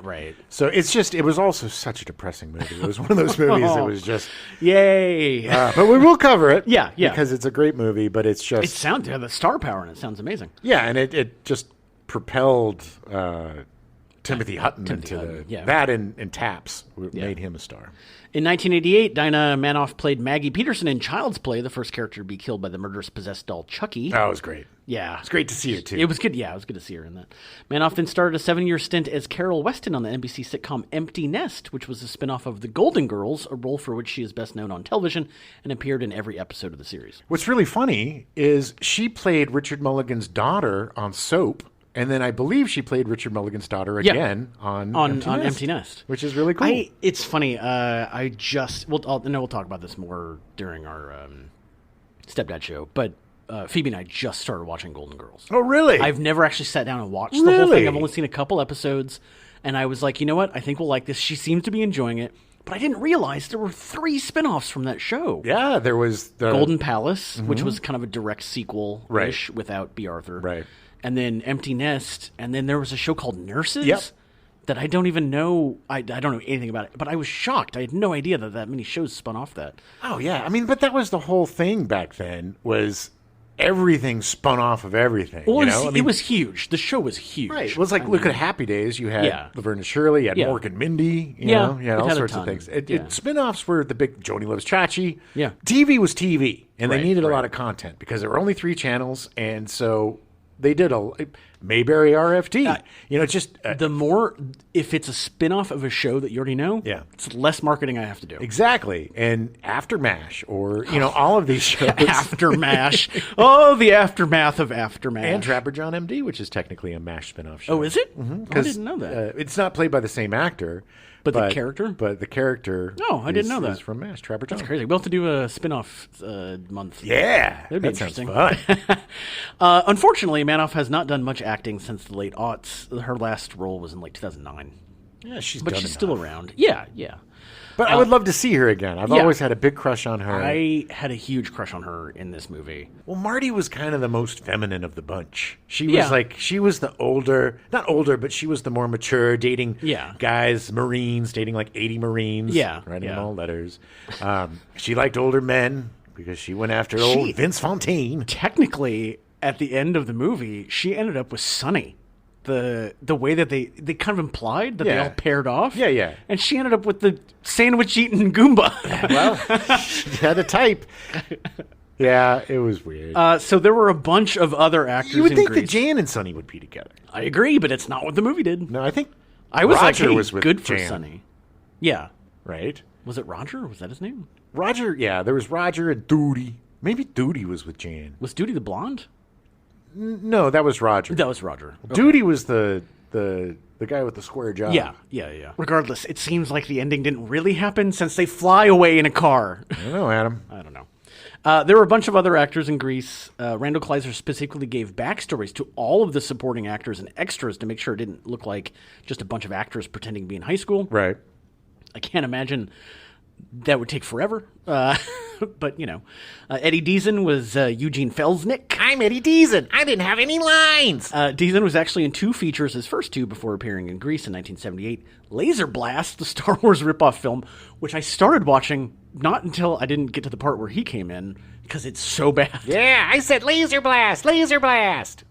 So it was also such a depressing movie. It was one of those movies that was just... Yay! But we will cover it. Yeah. Because it's a great movie, but it's just... It sounds... the star power in it sounds amazing. Yeah, and it just propelled Timothy Hutton that and Taps made him a star. In 1988, Dinah Manoff played Maggie Peterson in Child's Play, the first character to be killed by the murderous possessed doll Chucky. That was great. Yeah. It's great to see her, too. It was good. Yeah, it was good to see her in that. Manoff then started a 7-year stint as Carol Weston on the NBC sitcom Empty Nest, which was a spinoff of The Golden Girls, a role for which she is best known on television and appeared in every episode of the series. What's really funny is she played Richard Mulligan's daughter on Soap, and then I believe she played Richard Mulligan's daughter again on Empty Nest, which is really cool. It's funny. We'll talk about this more during our stepdad show, but Phoebe and I just started watching Golden Girls. Oh, really? I've never actually sat down and watched the whole thing. I've only seen a couple episodes, and I was like, you know what? I think we'll like this. She seems to be enjoying it. But I didn't realize there were 3 spinoffs from that show. Yeah, there was the Golden Palace, which was kind of a direct sequel-ish without B. Arthur. Right. And then Empty Nest, and then there was a show called Nurses that I don't even know. I don't know anything about it, but I was shocked. I had no idea that many shows spun off that. Oh, yeah. I mean, but that was the whole thing back then, was everything spun off of everything. Well, it was huge. The show was huge. Right. It was like, look at Happy Days. You had Laverne and Shirley. You had Mork and Mindy. You had all sorts of things. Spin-offs were the big Joni Loves Chachi. Yeah. TV was TV, and they needed a lot of content because there were only 3 channels, and so they did Mayberry RFT. The more, if it's a spin-off of a show that you already know, it's less marketing I have to do. Exactly. And After MASH, or, all of these shows. After MASH. Oh, the aftermath of After MASH. And Trapper John MD, which is technically a MASH spin-off show. Oh, is it? Mm-hmm. I didn't know that. It's not played by the same actor. But the character? But the charter I didn't know that. Is from MASH, Trapper John. That's crazy. We'll have to do a spin-off month. Yeah. That'd be interesting. Sounds fun. Unfortunately, Manoff has not done much acting since the late aughts. Her last role was in 2009. Yeah, she's still around. Yeah. But I would love to see her again. I've always had a big crush on her. I had a huge crush on her in this movie. Well, Marty was kind of the most feminine of the bunch. She was she was the not older, but she was the more mature, dating guys, Marines, dating like 80 Marines, writing them all letters. She liked older men because she went after old Vince Fontaine. Technically, at the end of the movie, she ended up with Sonny. The way that they kind of implied that they all paired off. Yeah. And she ended up with the sandwich-eating Goomba. Well, she had a type. Yeah, it was weird. So there were a bunch of other actors in Grease. You would think that Jan and Sonny would be together. I agree, but it's not what the movie did. No, I think Roger was with good for Jan. Sonny. Yeah. Right? Was it Roger? Was that his name? Roger, yeah. There was Roger and Doody. Maybe Doody was with Jan. Was Doody the blonde? No, that was Roger. That was Roger. Okay. Duty was the guy with the square jaw. Yeah. Regardless, it seems like the ending didn't really happen since they fly away in a car. I don't know, Adam. I don't know. There were a bunch of other actors in Grease. Randall Kleiser specifically gave backstories to all of the supporting actors and extras to make sure it didn't look like just a bunch of actors pretending to be in high school. Right. I can't imagine that would take forever. But, Eddie Deason was Eugene Felsnick. I'm Eddie Deason. I didn't have any lines. Deason was actually in 2 features, his first 2 before appearing in Grease in 1978. Laser Blast, the Star Wars ripoff film, which I started watching not until I didn't get to the part where he came in, because it's so bad. Yeah, I said Laser Blast, Laser Blast.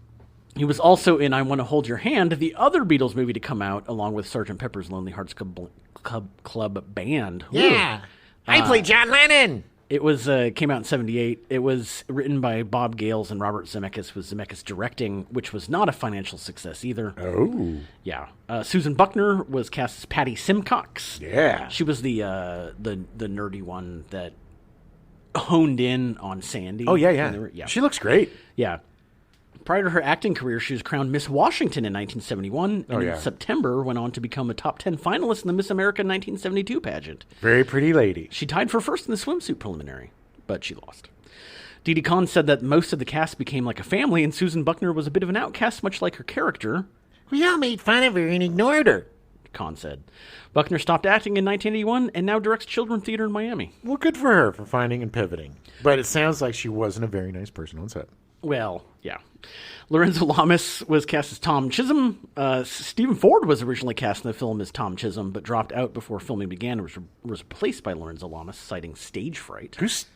He was also in I Want to Hold Your Hand, the other Beatles movie to come out, along with Sgt. Pepper's Lonely Hearts Club Band. Yeah. I played John Lennon. It was came out in 1978. It was written by Bob Gales and Robert Zemeckis, with Zemeckis directing, which was not a financial success either. Oh. Yeah. Susan Buckner was cast as Patty Simcox. Yeah. She was the nerdy one that honed in on Sandy. Oh, yeah. She looks great. Yeah. Prior to her acting career, she was crowned Miss Washington in 1971, and in September went on to become a top 10 finalist in the Miss America 1972 pageant. Very pretty lady. She tied for first in the swimsuit preliminary, but she lost. Didi Conn said that most of the cast became like a family, and Susan Buckner was a bit of an outcast, much like her character. We all made fun of her and ignored her, Conn said. Buckner stopped acting in 1981 and now directs children's theater in Miami. Well, good for her for finding and pivoting. But it sounds like she wasn't a very nice person on set. Well, yeah. Lorenzo Lamas was cast as Tom Chisholm. Stephen Ford was originally cast in the film as Tom Chisholm, but dropped out before filming began and was replaced by Lorenzo Lamas, citing stage fright. Who's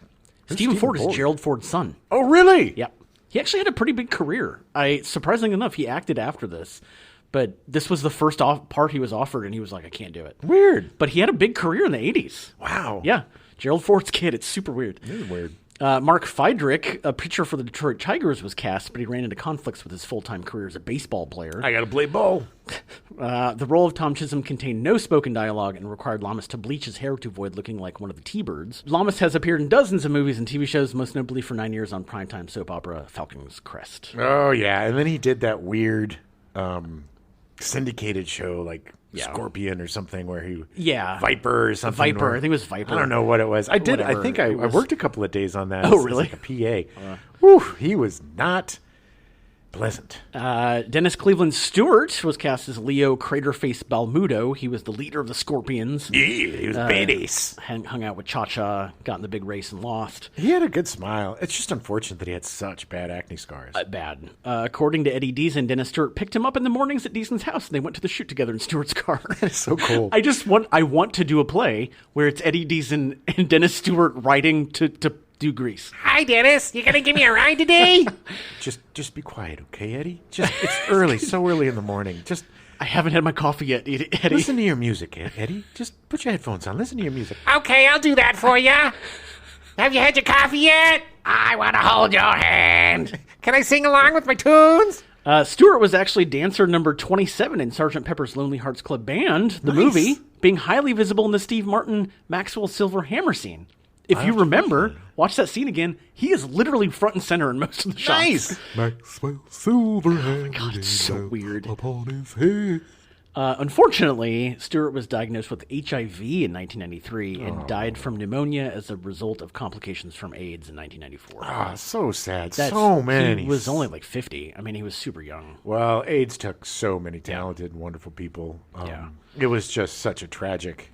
Stephen Ford is Gerald Ford's son. Oh, really? Yep. He actually had a pretty big career. Surprisingly enough, he acted after this. But this was the first part he was offered, and he was like, I can't do it. Weird. But he had a big career in the 80s. Wow. Yeah. Gerald Ford's kid. It's super weird. It is weird. Mark Friedrich, a pitcher for the Detroit Tigers, was cast, but he ran into conflicts with his full-time career as a baseball player. I got to play ball. The role of Tom Chisholm contained no spoken dialogue and required Lamas to bleach his hair to avoid looking like one of the T-Birds. Lamas has appeared in dozens of movies and TV shows, most notably for 9 years on primetime soap opera Falcon's Crest. Oh, yeah. And then he did that weird syndicated show like Scorpion or something where he Viper or something. I think it was Viper. I don't know what it was. I did. Whatever. I think I worked a couple of days on that. Oh, really? Like a PA. Whew, he was not pleasant. Dennis Cleveland Stewart was cast as Leo Craterface Balmudo. He was the leader of the Scorpions. Yeah, he was badass. Hung out with Cha-Cha, got in the big race and lost. He had a good smile. It's just unfortunate that he had such bad acne scars. Bad. According to Eddie Deason, Dennis Stewart picked him up in the mornings at Deason's house, and they went to the shoot together in Stewart's car. That is so cool. I want to do a play where it's Eddie Deason and Dennis Stewart riding to do Grease. Hi, Dennis. You gonna give me a ride today? just be quiet, okay, Eddie? It's early, so early in the morning. I haven't had my coffee yet, Eddie. Listen to your music, Eddie. Just put your headphones on. Listen to your music. Okay, I'll do that for you. Have you had your coffee yet? I want to hold your hand. Can I sing along with my tunes? Stewart was actually dancer number 27 in Sgt. Pepper's Lonely Hearts Club Band, the movie, being highly visible in the Steve Martin Maxwell Silver Hammer scene. If you remember, watch that scene again. He is literally front and center in most of the shots. Nice. Maxwell Silverhand. Oh my God, it's so weird. Upon his head. Unfortunately, Stewart was diagnosed with HIV in 1993 and died from pneumonia as a result of complications from AIDS in 1994. Ah, so sad. So many. He was only like 50. I mean, he was super young. Well, AIDS took so many talented and wonderful people. It was just such a tragic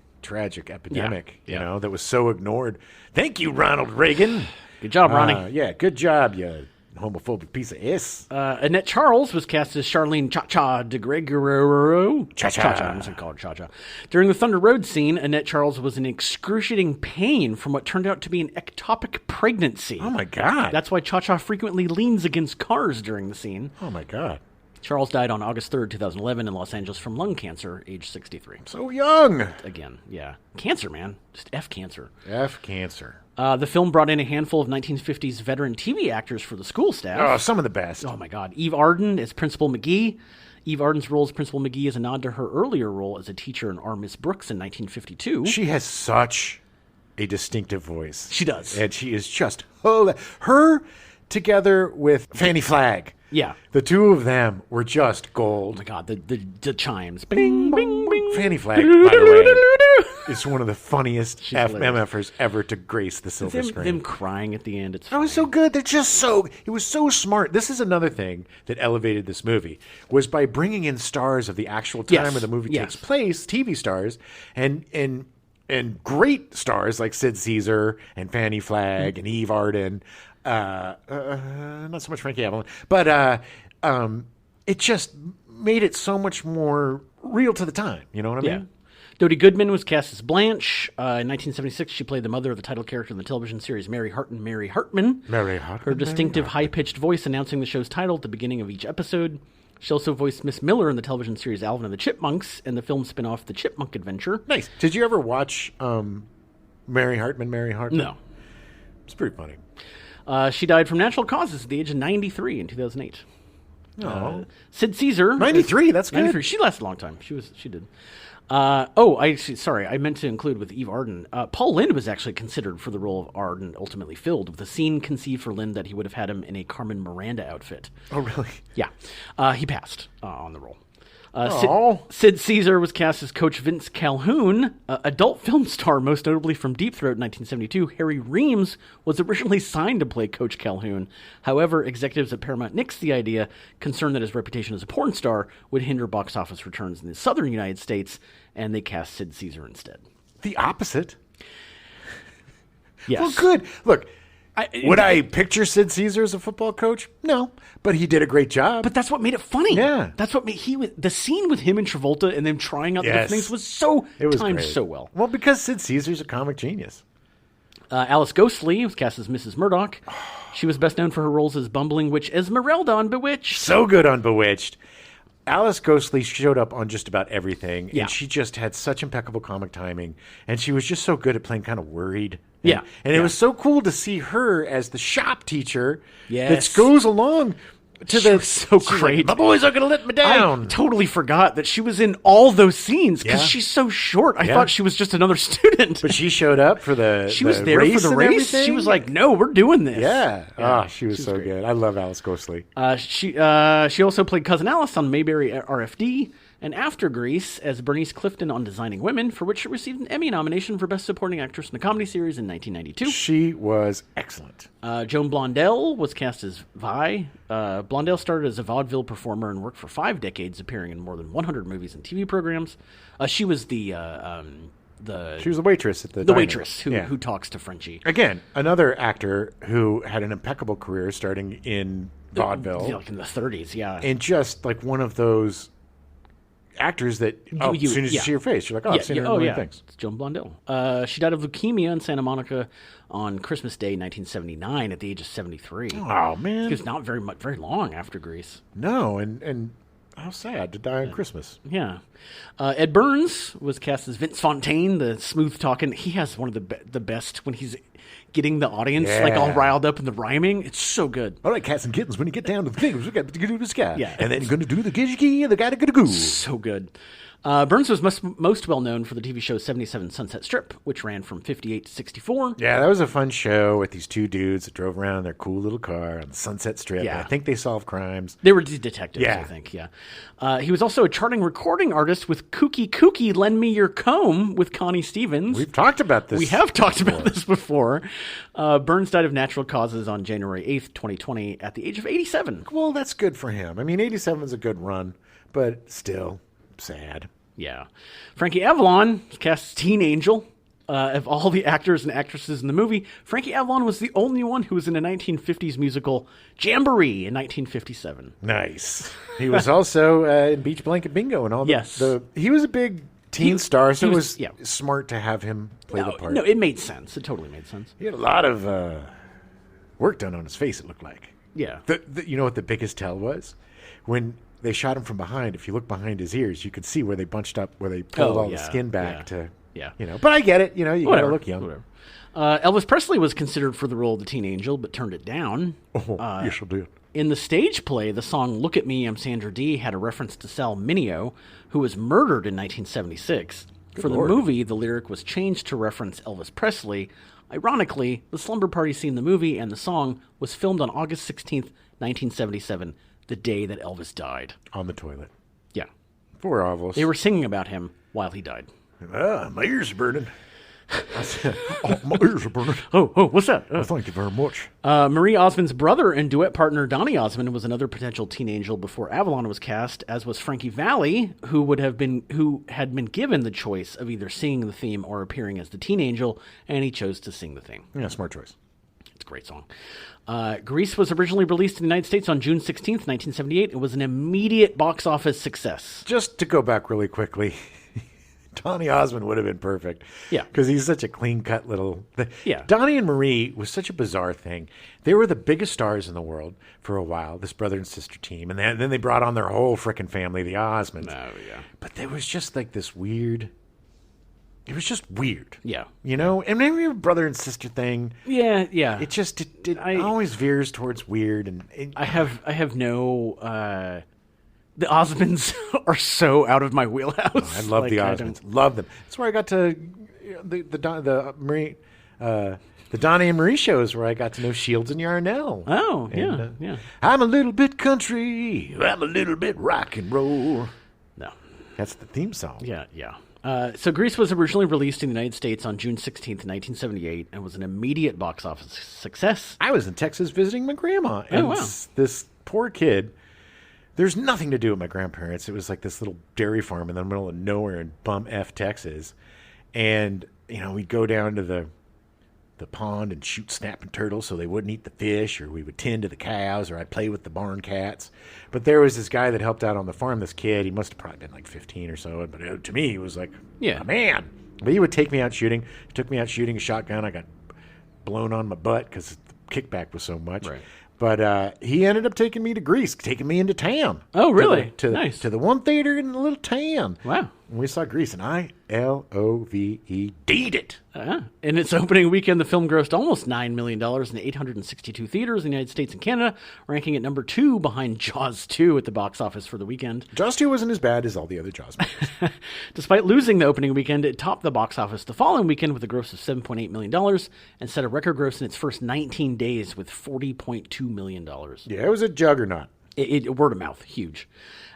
epidemic, you know, that was so ignored. Thank you, Ronald Reagan. Good job, Ronnie. Good job, you homophobic piece of ass. Annette Charles was cast as Charlene Cha-Cha de Gregorio. Cha-Cha. I'm just going to call her Cha-Cha. During the Thunder Road scene, Annette Charles was in excruciating pain from what turned out to be an ectopic pregnancy. Oh, my God. That's why Cha-Cha frequently leans against cars during the scene. Oh, my God. Charles died on August 3rd, 2011 in Los Angeles from lung cancer, age 63. So young. Again, yeah. Cancer, man. Just F cancer. F cancer. The film brought in a handful of 1950s veteran TV actors for the school staff. Oh, some of the best. Oh, my God. Eve Arden as Principal McGee. Eve Arden's role as Principal McGee is a nod to her earlier role as a teacher in Our Miss Brooks in 1952. She has such a distinctive voice. She does. And she is just her together with Fannie Flagg. Yeah. The two of them were just gold. Oh, my God. The chimes. Bing, bing, bing. Fannie Flagg, by the way, is one of the funniest MFers ever to grace the silver screen. Them crying at the end. It's That was so good. They're just it was so smart. This is another thing that elevated this movie, was by bringing in stars of the actual time where the movie takes place, TV stars, and great stars like Sid Caesar and Fannie Flagg and Eve Arden. Not so much Frankie Avalon, but it just made it so much more real to the time. You know what I mean? Dodie Goodman was cast as Blanche. In 1976, she played the mother of the title character in the television series Mary Hartman. Her distinctive high-pitched voice announcing the show's title at the beginning of each episode. She also voiced Miss Miller in the television series Alvin and the Chipmunks and the film spin-off The Chipmunk Adventure. Nice. Did you ever watch Mary Hartman? No. It's pretty funny. She died from natural causes at the age of 93 in 2008. Sid Caesar. 93, that's good. 93. She lasted a long time. She did. I meant to include with Eve Arden. Paul Lynde was actually considered for the role of Arden, ultimately filled, with a scene conceived for Lynde that he would have had him in a Carmen Miranda outfit. Oh, really? Yeah. He passed on the role. Oh. Sid Caesar was cast as Coach Vince Calhoun, adult film star most notably from Deep Throat in 1972. Harry Reams was originally signed to play Coach Calhoun. However, executives at Paramount nixed the idea, concerned that his reputation as a porn star would hinder box office returns in the southern United States, and they cast Sid Caesar instead. The opposite? Yes. Well, good. Look, would I picture Sid Caesar as a football coach? No, but he did a great job. But that's what made it funny. Yeah. That's what made the scene with him and Travolta and them trying out the different things was timed great. so well. Well, because Sid Caesar's a comic genius. Alice Ghostley was cast as Mrs. Murdoch. She was best known for her roles as bumbling witch Esmeralda on Bewitched. So good on Bewitched. Alice Ghostley showed up on just about everything, Yeah. and she just had such impeccable comic timing, and she was just so good at playing kind of worried. Yeah. And it was so cool to see her as the shop teacher Yes. that goes along to She the... was so she's like, great. my boys are going to let me down. I totally forgot that she was in all those scenes because Yeah. she's so short. I Yeah. thought she was just another student. But she showed up for the she was there for the and race. everything. She was like, "No, we're doing this." Yeah. She was she's so great. good. I love Alice Ghostley. She also played Cousin Alice on Mayberry RFD and After Grease as Bernice Clifton on Designing Women, for which she received an Emmy nomination for Best Supporting Actress in a Comedy Series in 1992. She was excellent. Joan Blondell was cast as Vi. Blondell started as a vaudeville performer and worked for 5 decades, appearing in more than 100 movies and TV programs. She was the She was the waitress at the the diner. waitress who talks to Frenchie. Again, another actor who had an impeccable career starting in vaudeville. Like in the 30s, yeah. And just like one of those actors that as soon as you see her face, you're like, I've seen her in a million things. It's Joan Blondell. She died of leukemia in Santa Monica on Christmas Day, 1979, at the age of 73. Oh, man. It was not very long after Grease. No, and how sad to die on Christmas. Yeah. Ed Burns was cast as Vince Fontaine, the smooth talking. He has one of the best when he's getting the audience like all riled up in the rhyming. It's so good. All right, cats and kittens, when you get down to the things, we got to do this guy. Yeah. And then you're going to do the gidgee and the guy to go. So good. Burns was most well known for the TV show 77 Sunset Strip, which ran from 58 to 64. Yeah, that was a fun show with these two dudes that drove around in their cool little car on the Sunset Strip. Yeah. And I think they solved crimes. They were detectives, Yeah. I think, yeah. He was also a charting recording artist with Kooky Lend Me Your Comb with Connie Stevens. We've talked about this. We have talked about this before. Burns died of natural causes on January 8th, 2020, at the age of 87. Well, that's good for him. I mean, 87 is a good run, but still sad. Yeah. Frankie Avalon was cast as Teen Angel. Of all the actors and actresses in the movie, Frankie Avalon was the only one who was in a 1950s musical, Jamboree, in 1957. Nice. He was also in Beach Blanket Bingo and all the... Yes. He was a big teen star, so he it was- was smart to have him play the part. No, it made sense. It totally made sense. He had a lot of work done on his face, it looked like. Yeah. You know what the biggest tell was? When they shot him from behind, if you look behind his ears, you could see where they bunched up, where they pulled all the skin back to... Yeah. You know, but I get it. You know, you gotta look young. Whatever. Elvis Presley was considered for the role of the Teen Angel, but turned it down. Oh, yes, I did. In the stage play, the song Look at Me, I'm Sandra Dee had a reference to Sal Mineo, who was murdered in 1976. For the Lord. movie, the lyric was changed to reference Elvis Presley. Ironically, the slumber party scene in the movie and the song was filmed on August 16th, 1977, the day that Elvis died. On the toilet. Yeah. Poor Elvis. They were singing about him while he died. My ears are burning. Oh, my ears are burning. Oh, what's that? Thank you very much. Marie Osmond's brother and duet partner Donny Osmond was another potential teen angel before Avalon was cast, as was Frankie Valli, who had been given the choice of either singing the theme or appearing as the teen angel, and he chose to sing the theme. Yeah, smart choice. It's a great song. Grease was originally released in the United States on June 16th, 1978. It was an immediate box office success. Just to go back really quickly, Donny Osmond would have been perfect. Yeah. Because he's such a clean-cut little... Yeah. Donny and Marie was such a bizarre thing. They were the biggest stars in the world for a while, this brother and sister team. And then they brought on their whole frickin' family, the Osmonds. Oh, yeah. But there was just like this weird... it was just weird. Yeah. You know? And maybe your brother and sister thing. Yeah, yeah. It just it always veers towards weird. And I have no... the Osmonds are so out of my wheelhouse. I love the Osmonds. Love them. That's where I got to the Donnie and Marie shows where I got to know Shields and Yarnell. Oh, And, yeah. I'm a little bit country. I'm a little bit rock and roll. No. That's the theme song. Yeah. So Grease was originally released in the United States on June 16th, 1978, and was an immediate box office success. I was in Texas visiting my grandma. And this poor kid, there's nothing to do with my grandparents. It was like this little dairy farm in the middle of nowhere in bum F, Texas. And, we'd go down to the pond and shoot snapping turtles so they wouldn't eat the fish, or we would tend to the cows, or I'd play with the barn cats. But there was this guy that helped out on the farm, this kid. He must have probably been like 15 or so, but to me, he was like, a man. But he would take me out shooting. He took me out shooting a shotgun. I got blown on my butt because the kickback was so much. Right. But he ended up taking me to Greece, taking me into town. Oh, really? Nice. To the one theater in the little town. Wow. And we saw Grease, and I LOVE'd it. In its opening weekend, the film grossed almost $9 million in 862 theaters in the United States and Canada, ranking at number 2 behind Jaws 2 at the box office for the weekend. Jaws 2 wasn't as bad as all the other Jaws movies. Despite losing the opening weekend, it topped the box office the following weekend with a gross of $7.8 million and set a record gross in its first 19 days with $40.2 million. Yeah, it was a juggernaut. Word of mouth, huge.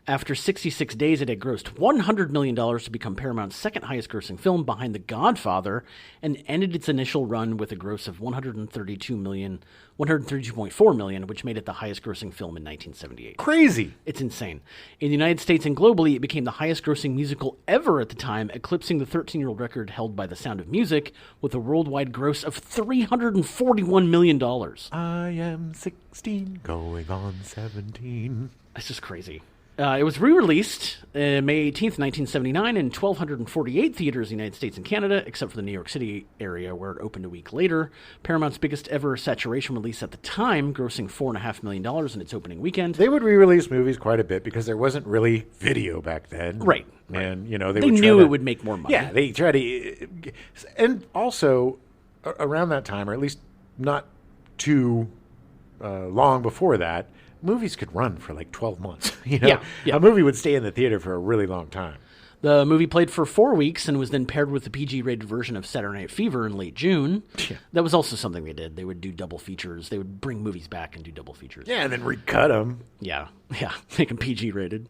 After 66 days, it had grossed $100 million to become Paramount's second highest grossing film behind The Godfather, and ended its initial run with a gross of $132.4 million, which made it the highest grossing film in 1978. Crazy. It's insane. In the United States and globally, it became the highest grossing musical ever at the time, eclipsing the 13-year-old record held by The Sound of Music with a worldwide gross of $341 million. I am 16, going on 17. That's just crazy. It was re-released May 18th, 1979 in 1,248 theaters in the United States and Canada, except for the New York City area where it opened a week later. Paramount's biggest ever saturation release at the time, grossing $4.5 million in its opening weekend. They would re-release movies quite a bit because there wasn't really video back then. Right. And, they knew it would make more money. Yeah, they try to... And also, around that time, or at least not too long before that, movies could run for like 12 months. Yeah. A movie would stay in the theater for a really long time. The movie played for 4 weeks and was then paired with the PG-rated version of Saturday Night Fever in late June. Yeah. That was also something they did. They would do double features. They would bring movies back and do double features. Yeah, and then recut them. Yeah, make them PG-rated.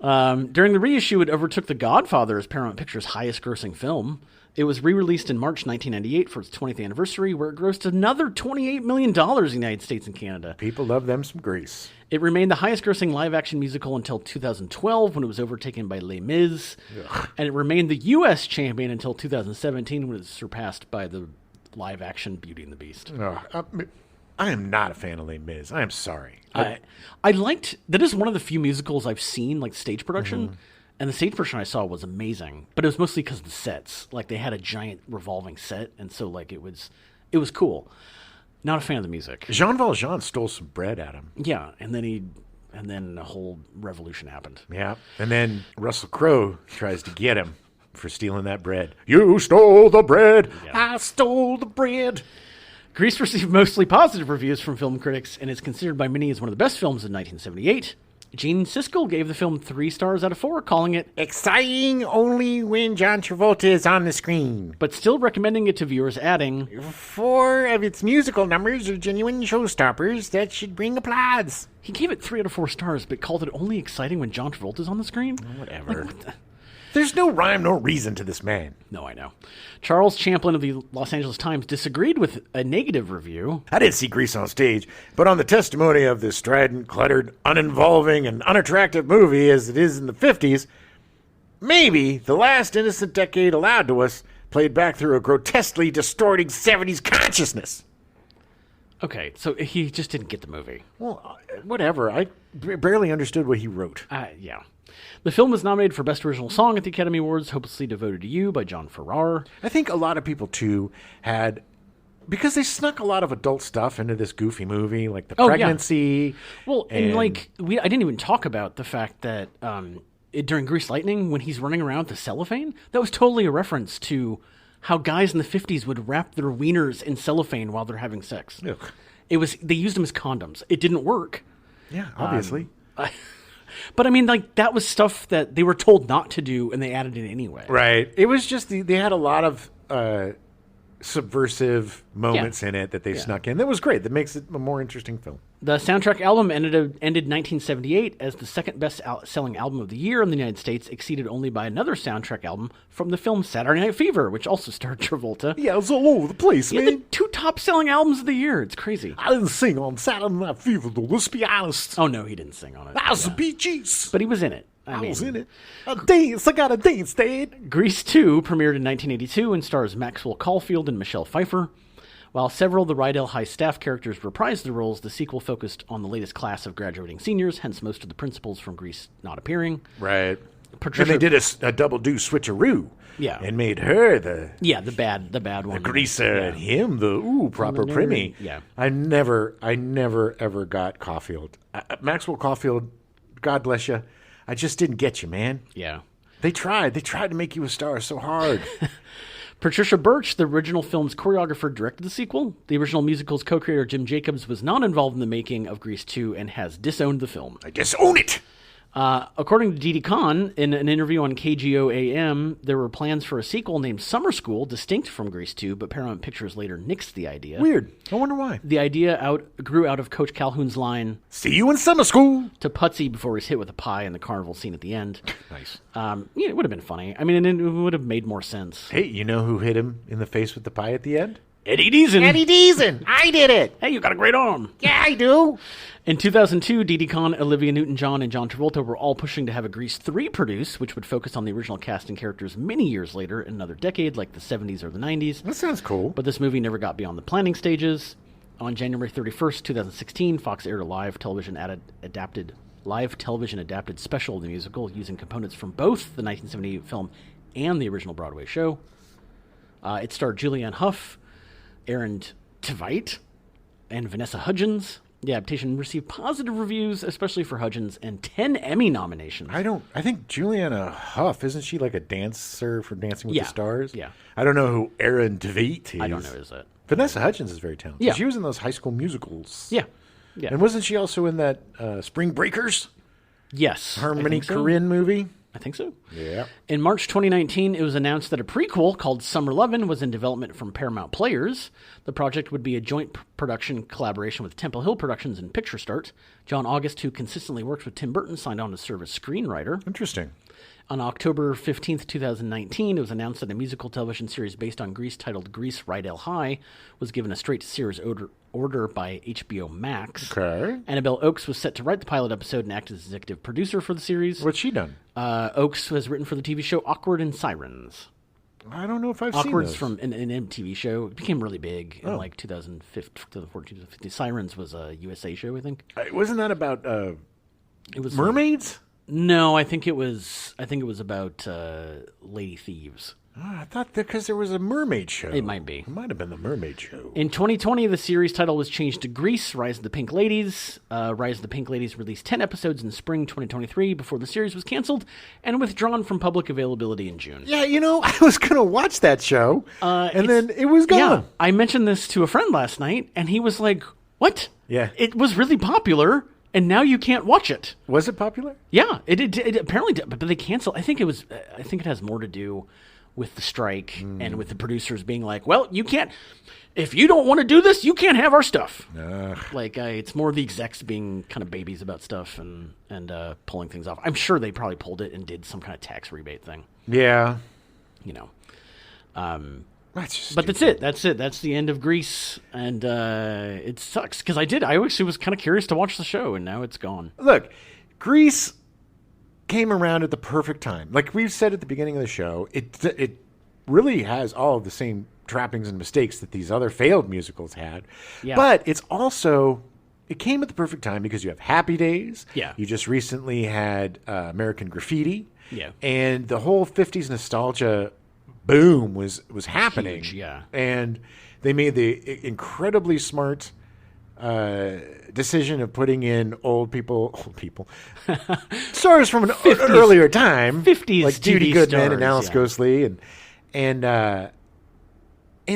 During the reissue, it overtook The Godfather as Paramount Pictures' highest-grossing film. It was re-released in March 1998 for its 20th anniversary, where it grossed another $28 million in the United States and Canada. People love them some Grease. It remained the highest-grossing live-action musical until 2012, when it was overtaken by Les Mis. Ugh. And it remained the U.S. champion until 2017, when it was surpassed by the live-action Beauty and the Beast. I am not a fan of Les Mis. I am sorry. I liked... That is one of the few musicals I've seen, like stage production. Mm-hmm. And the stage production I saw was amazing, but it was mostly because of the sets. Like, they had a giant revolving set, and so, like, it was cool. Not a fan of the music. Jean Valjean stole some bread at him. Yeah, and then a whole revolution happened. Yeah, and then Russell Crowe tries to get him for stealing that bread. You stole the bread. Yeah. I stole the bread. Grease received mostly positive reviews from film critics and is considered by many as one of the best films of 1978. Gene Siskel gave the film 3 stars out of 4, calling it exciting only when John Travolta is on the screen, but still recommending it to viewers, adding 4 of its musical numbers are genuine showstoppers that should bring applause. He gave it 3 out of 4 stars, but called it only exciting when John Travolta is on the screen? Whatever. There's no rhyme, no reason to this man. No, I know. Charles Champlin of the Los Angeles Times disagreed with a negative review. I didn't see Grease on stage, but on the testimony of this strident, cluttered, uninvolving, and unattractive movie as it is in the 50s, maybe the last innocent decade allowed to us played back through a grotesquely distorting 70s consciousness. Okay, so he just didn't get the movie. Well, whatever. I barely understood what he wrote. Yeah. The film was nominated for Best Original Song at the Academy Awards, Hopelessly Devoted to You by John Farrar. I think a lot of people, too, had... Because they snuck a lot of adult stuff into this goofy movie, like the pregnancy. Yeah. Well, and like, I didn't even talk about the fact that during Grease Lightning when he's running around with the cellophane, that was totally a reference to how guys in the 50s would wrap their wieners in cellophane while they're having sex. Ugh. They used them as condoms. It didn't work. Yeah, obviously. But I mean, like, that was stuff that they were told not to do, and they added it anyway. Right. It was just they had a lot of subversive moments in it that they snuck in. That was great. That makes it a more interesting film. The soundtrack album ended 1978 as the second best-selling album of the year in the United States, exceeded only by another soundtrack album from the film Saturday Night Fever, which also starred Travolta. Yeah, it was all over the place, Yeah, man. the two top-selling albums of the year. It's crazy. I didn't sing on Saturday Night Fever, though. Let's be honest. Oh, no, he didn't sing on it. I was the Bee Gees. But he was in it. I was in it. I got a dance, Dad. Grease 2 premiered in 1982 and stars Maxwell Caulfield and Michelle Pfeiffer. While several of the Rydell High staff characters reprised their roles, the sequel focused on the latest class of graduating seniors, hence most of the principals from Grease not appearing. Right. Patricia, And they did a double-do switcheroo. Yeah. And made her the the bad one. greaser and him the proper primmy. Yeah. I never ever got Caulfield. Maxwell Caulfield, God bless you. I just didn't get you, man. Yeah. They tried to make you a star so hard. Patricia Birch, the original film's choreographer, directed the sequel. The original musical's co-creator Jim Jacobs was not involved in the making of Grease 2 and has disowned the film. I disown it. According to Didi Khan, in an interview on KGO AM, there were plans for a sequel named Summer School, distinct from Grease 2, but Paramount Pictures later nixed the idea. Weird. I wonder why. The idea grew out of Coach Calhoun's line, See you in summer school. to Putsy before he's hit with a pie in the carnival scene at the end. Nice. It would have been funny. I mean, it would have made more sense. Hey, you know who hit him in the face with the pie at the end? Eddie Deason. Eddie Deason. I did it. Hey, you got a great arm. Yeah, I do. In 2002, Didi Khan, Olivia Newton-John, and John Travolta were all pushing to have a Grease 3 produced, which would focus on the original cast and characters many years later in another decade, like the 70s or the 90s. That sounds cool. But this movie never got beyond the planning stages. On January 31st, 2016, Fox aired a live television adapted special of the musical using components from both the 1978 film and the original Broadway show. It starred Julianne Hough, Aaron Tveit, and Vanessa Hudgens. The adaptation received positive reviews, especially for Hudgens, and 10 Emmy nominations. I think Juliana Hough, isn't she like a dancer for Dancing with the Stars? Yeah. I don't know who Aaron Tveit is. I don't know, is it? Vanessa Hudgens is very talented. Yeah. She was in those High School Musicals. Yeah. Yeah. And wasn't she also in that Spring Breakers? Yes. Harmony I think so. Korine movie? I think so. Yeah. In March 2019, it was announced that a prequel called Summer Lovin' was in development from Paramount Players. The project would be a joint production collaboration with Temple Hill Productions and Picture Start. John August, who consistently works with Tim Burton, signed on to serve as screenwriter. Interesting. On October 15th, 2019, it was announced that a musical television series based on Grease titled Grease Rydell High was given a straight-to-series order by HBO Max. Okay. Annabelle Oakes was set to write the pilot episode and act as executive producer for the series. What's she done? Oakes has written for the TV show Awkward and Sirens. I don't know if I've seen Awkward's those. from an MTV show. It became really big in like 2015, 2014, 2015. Sirens was a USA show, I think. Wasn't that about It was mermaids? No, I think it was about Lady Thieves. I thought because there was a mermaid show. It might be. It might have been the mermaid show. In 2020, the series title was changed to Grease, Rise of the Pink Ladies. Rise of the Pink Ladies released 10 episodes in spring 2023 before the series was canceled and withdrawn from public availability in June. Yeah, I was going to watch that show, and then it was gone. Yeah, I mentioned this to a friend last night, and he was like, what? Yeah. It was really popular, and now you can't watch it. Was it popular? Yeah, it apparently did, but they canceled. I think it has more to do with the strike and with the producers being like, well, you can't, if you don't want to do this, you can't have our stuff. Like, it's more the execs being kind of babies about stuff and pulling things off. I'm sure they probably pulled it and did some kind of tax rebate thing. Yeah. That's it. That's the end of Grease, and it sucks because I actually was kind of curious to watch the show, and now it's gone. Look, Grease came around at the perfect time. Like we've said at the beginning of the show, it really has all of the same trappings and mistakes that these other failed musicals had. Yeah. But it came at the perfect time because you have Happy Days. Yeah. You just recently had American Graffiti. Yeah. And the whole 50s nostalgia boom was happening. Huge, yeah. And they made the incredibly smart decision of putting in old people stars from an earlier time, 50s like Judy TV Goodman and stars, Alice yeah. Ghostley, and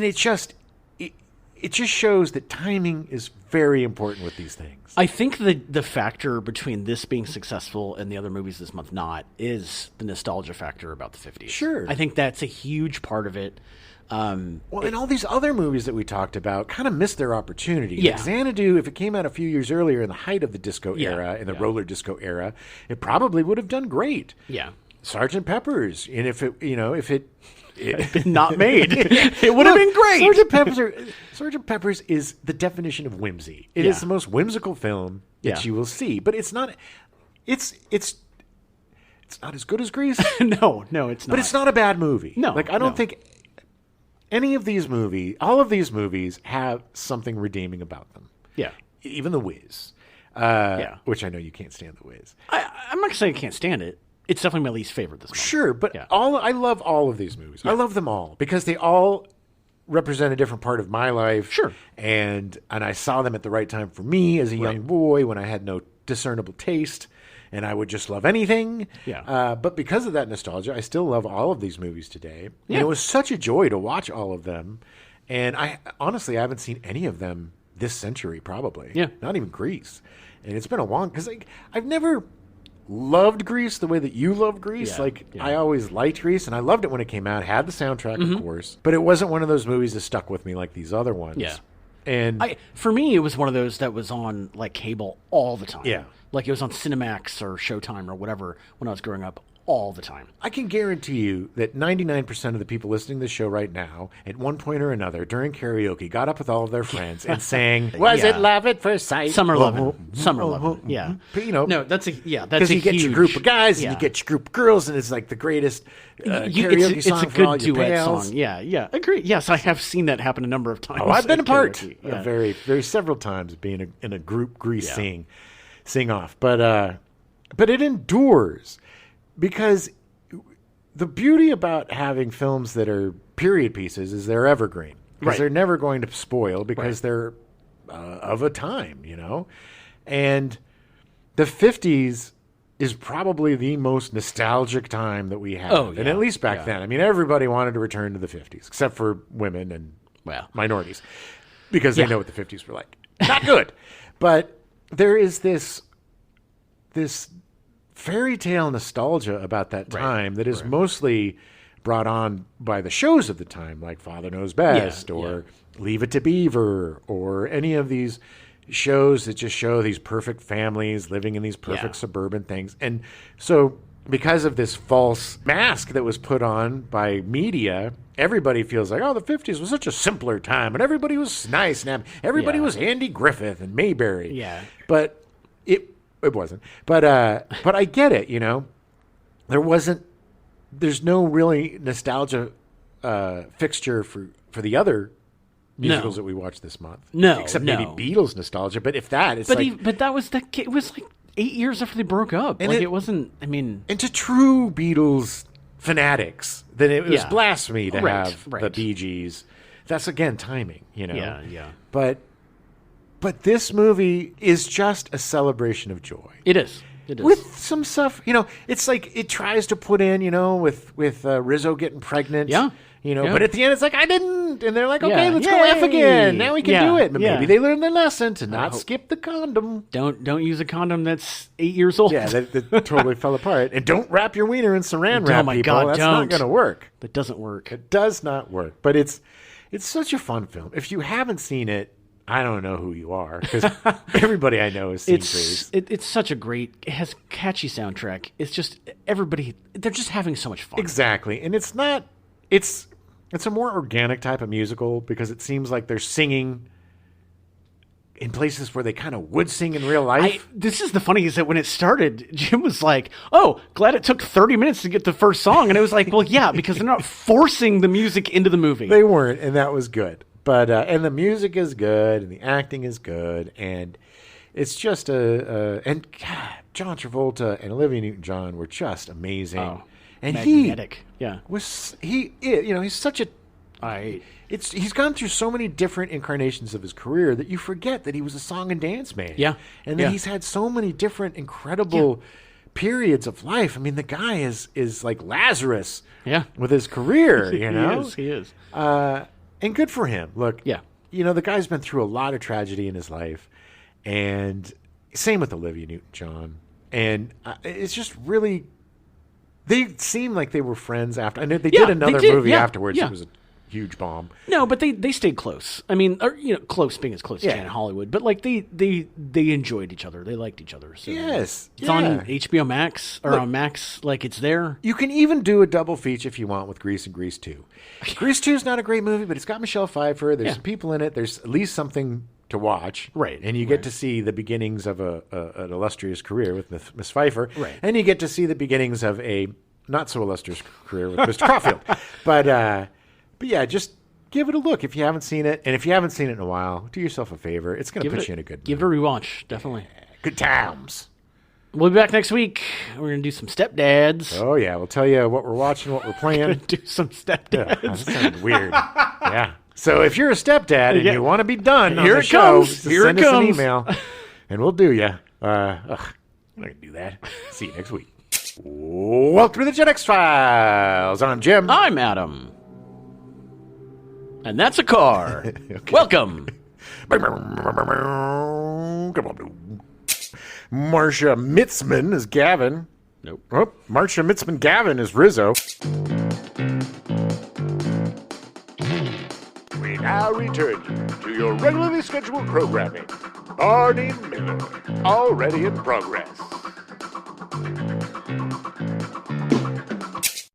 it just shows that timing is very important with these things. I think the factor between this being successful and the other movies this month not is the nostalgia factor about the 50s. Sure. I think that's a huge part of it. And all these other movies that we talked about kind of missed their opportunity. Yeah. Like Xanadu, if it came out a few years earlier in the height of the disco era, in the roller disco era, it probably would have done great. Yeah. Sgt. Pepper's, and if it Been not made. It would have been great. Sgt. Pepper's is the definition of whimsy. It is the most whimsical film that you will see, but it's not. It's not as good as Grease. No, it's not. But it's not a bad movie. No, like I don't think any of these movies, all of these movies, have something redeeming about them. Yeah. Even The Wiz, which I know you can't stand The Wiz. I'm not saying I can't stand it. It's definitely my least favorite this month. Sure, but I love all of these movies. I love them all because they all represent a different part of my life. Sure. And I saw them at the right time for me as a young boy when I had no discernible taste and I would just love anything. Yeah. But because of that nostalgia, I still love all of these movies today. Yeah. And it was such a joy to watch all of them. And I haven't seen any of them this century, probably. Yeah. Not even Grease. And it's been a long, because I've never loved Grease the way that you love Grease. I always liked Grease, and I loved it when it came out. Had the soundtrack, of course. But it wasn't one of those movies that stuck with me like these other ones. Yeah. And for me, it was one of those that was on like cable all the time. Yeah. Like it was on Cinemax or Showtime or whatever when I was growing up all the time. I can guarantee you that 99% of the people listening to this show right now, at one point or another, during karaoke, got up with all of their friends and sang, "Was it love at first sight?" Summer Lovin'. Summer Lovin'. Yeah. But, No, that's a because you get your group of guys and you get your group of girls, and it's like the greatest karaoke song it's a for all good your duet pals. song. Yeah. Agree. Yes, I have seen that happen a number of times. Oh, I've been a at part karaoke. of very several times being in a group Grease sing off, but it endures because the beauty about having films that are period pieces is they're evergreen because they're never going to spoil because they're of a time, and the 50s is probably the most nostalgic time that we have, and at least back then. I mean, everybody wanted to return to the 50s except for women and minorities because they know what the 50s were like. Not good. But there is this fairy tale nostalgia about that time that is mostly brought on by the shows of the time, like Father Knows Best or Leave It to Beaver or any of these shows that just show these perfect families living in these perfect suburban things. And so because of this false mask that was put on by media, everybody feels like, oh, the 50s was such a simpler time and everybody was nice and everybody was Andy Griffith and Mayberry. Yeah. But it wasn't. But I get it, there's no really nostalgia fixture for the other musicals that we watched this month. No, except maybe Beatles nostalgia. But if that, it's but that was it was like 8 years after they broke up. And like it wasn't. I mean, and to true Beatles fanatics, then it was blasphemy to have the Bee Gees. That's again timing, Yeah. But this movie is just a celebration of joy. It is. With some stuff, it's like it tries to put in, with Rizzo getting pregnant. Yeah. But at the end it's like, I didn't. And they're like, okay, Yeah. let's go F again. Now we can do it. But Yeah. maybe they learned their lesson to not skip the condom. Don't use a condom that's 8 years old. Yeah, that totally fell apart. And don't wrap your wiener in saran wrap, my people. God, That's don't. not going to work. That doesn't work. It does not work. But it's such a fun film. If you haven't seen it, I don't know who you are because everybody I know has seen Grease. It's such a great. It has catchy soundtrack. It's just everybody. They're just having so much fun. Exactly, and it's not. It's a more organic type of musical because it seems like they're singing in places where they kind of would sing in real life. This is the funny is that when it started, Jim was like, "Oh, glad it took 30 minutes to get the first song," and it was like, "Well, yeah, because they're not forcing the music into the movie." They weren't, and that was good. But and the music is good, and the acting is good, and it's just and God, John Travolta and Olivia Newton-John were just amazing. Oh, and magnetic. he's such a He's gone through so many different incarnations of his career that you forget that he was a song and dance man. Yeah. And that he's had so many different incredible periods of life. I mean, the guy is like Lazarus with his career, you know? He is. And good for him. Look, Yeah. you know, the guy's been through a lot of tragedy in his life. And same with Olivia Newton-John. And it's just really, they seemed like they were friends after. And they did another movie afterwards. Yeah. It was a huge bomb. No, but they stayed close. I mean, or, you know, close being as close as you can in Hollywood. But like they enjoyed each other. They liked each other. So Yes. it's on HBO Max or on Max. Like it's there. You can even do a double feature if you want with Grease and Grease 2. Grease 2 is not a great movie, but it's got Michelle Pfeiffer. There's some people in it. There's at least something to watch. Right. And you get to see the beginnings of an illustrious career with Miss Pfeiffer. Right. And you get to see the beginnings of a not so illustrious career with Mr. Caulfield. But yeah, just give it a look if you haven't seen it. And if you haven't seen it in a while, do yourself a favor. It's going to put you in a good mood. Give it a rewatch, definitely. Good times. We'll be back next week. We're going to do some stepdads. Oh, yeah. We'll tell you what we're watching, what we're playing. Do some Yeah, stepdads. that sounded weird. Yeah. So if you're a stepdad and you want to be done on Here the it show, comes. just Here send it us an comes. email, and we'll do you. I'm not going to do that. See you next week. Welcome to the Gen X Files. I'm Jim. I'm Adam. And that's a car. Welcome. Come on. Marcia Mitzman is Gavin. Nope. Oh, Marcia Mitzman Gavin is Rizzo. We now return you to your regularly scheduled programming. Barney Miller, already in progress.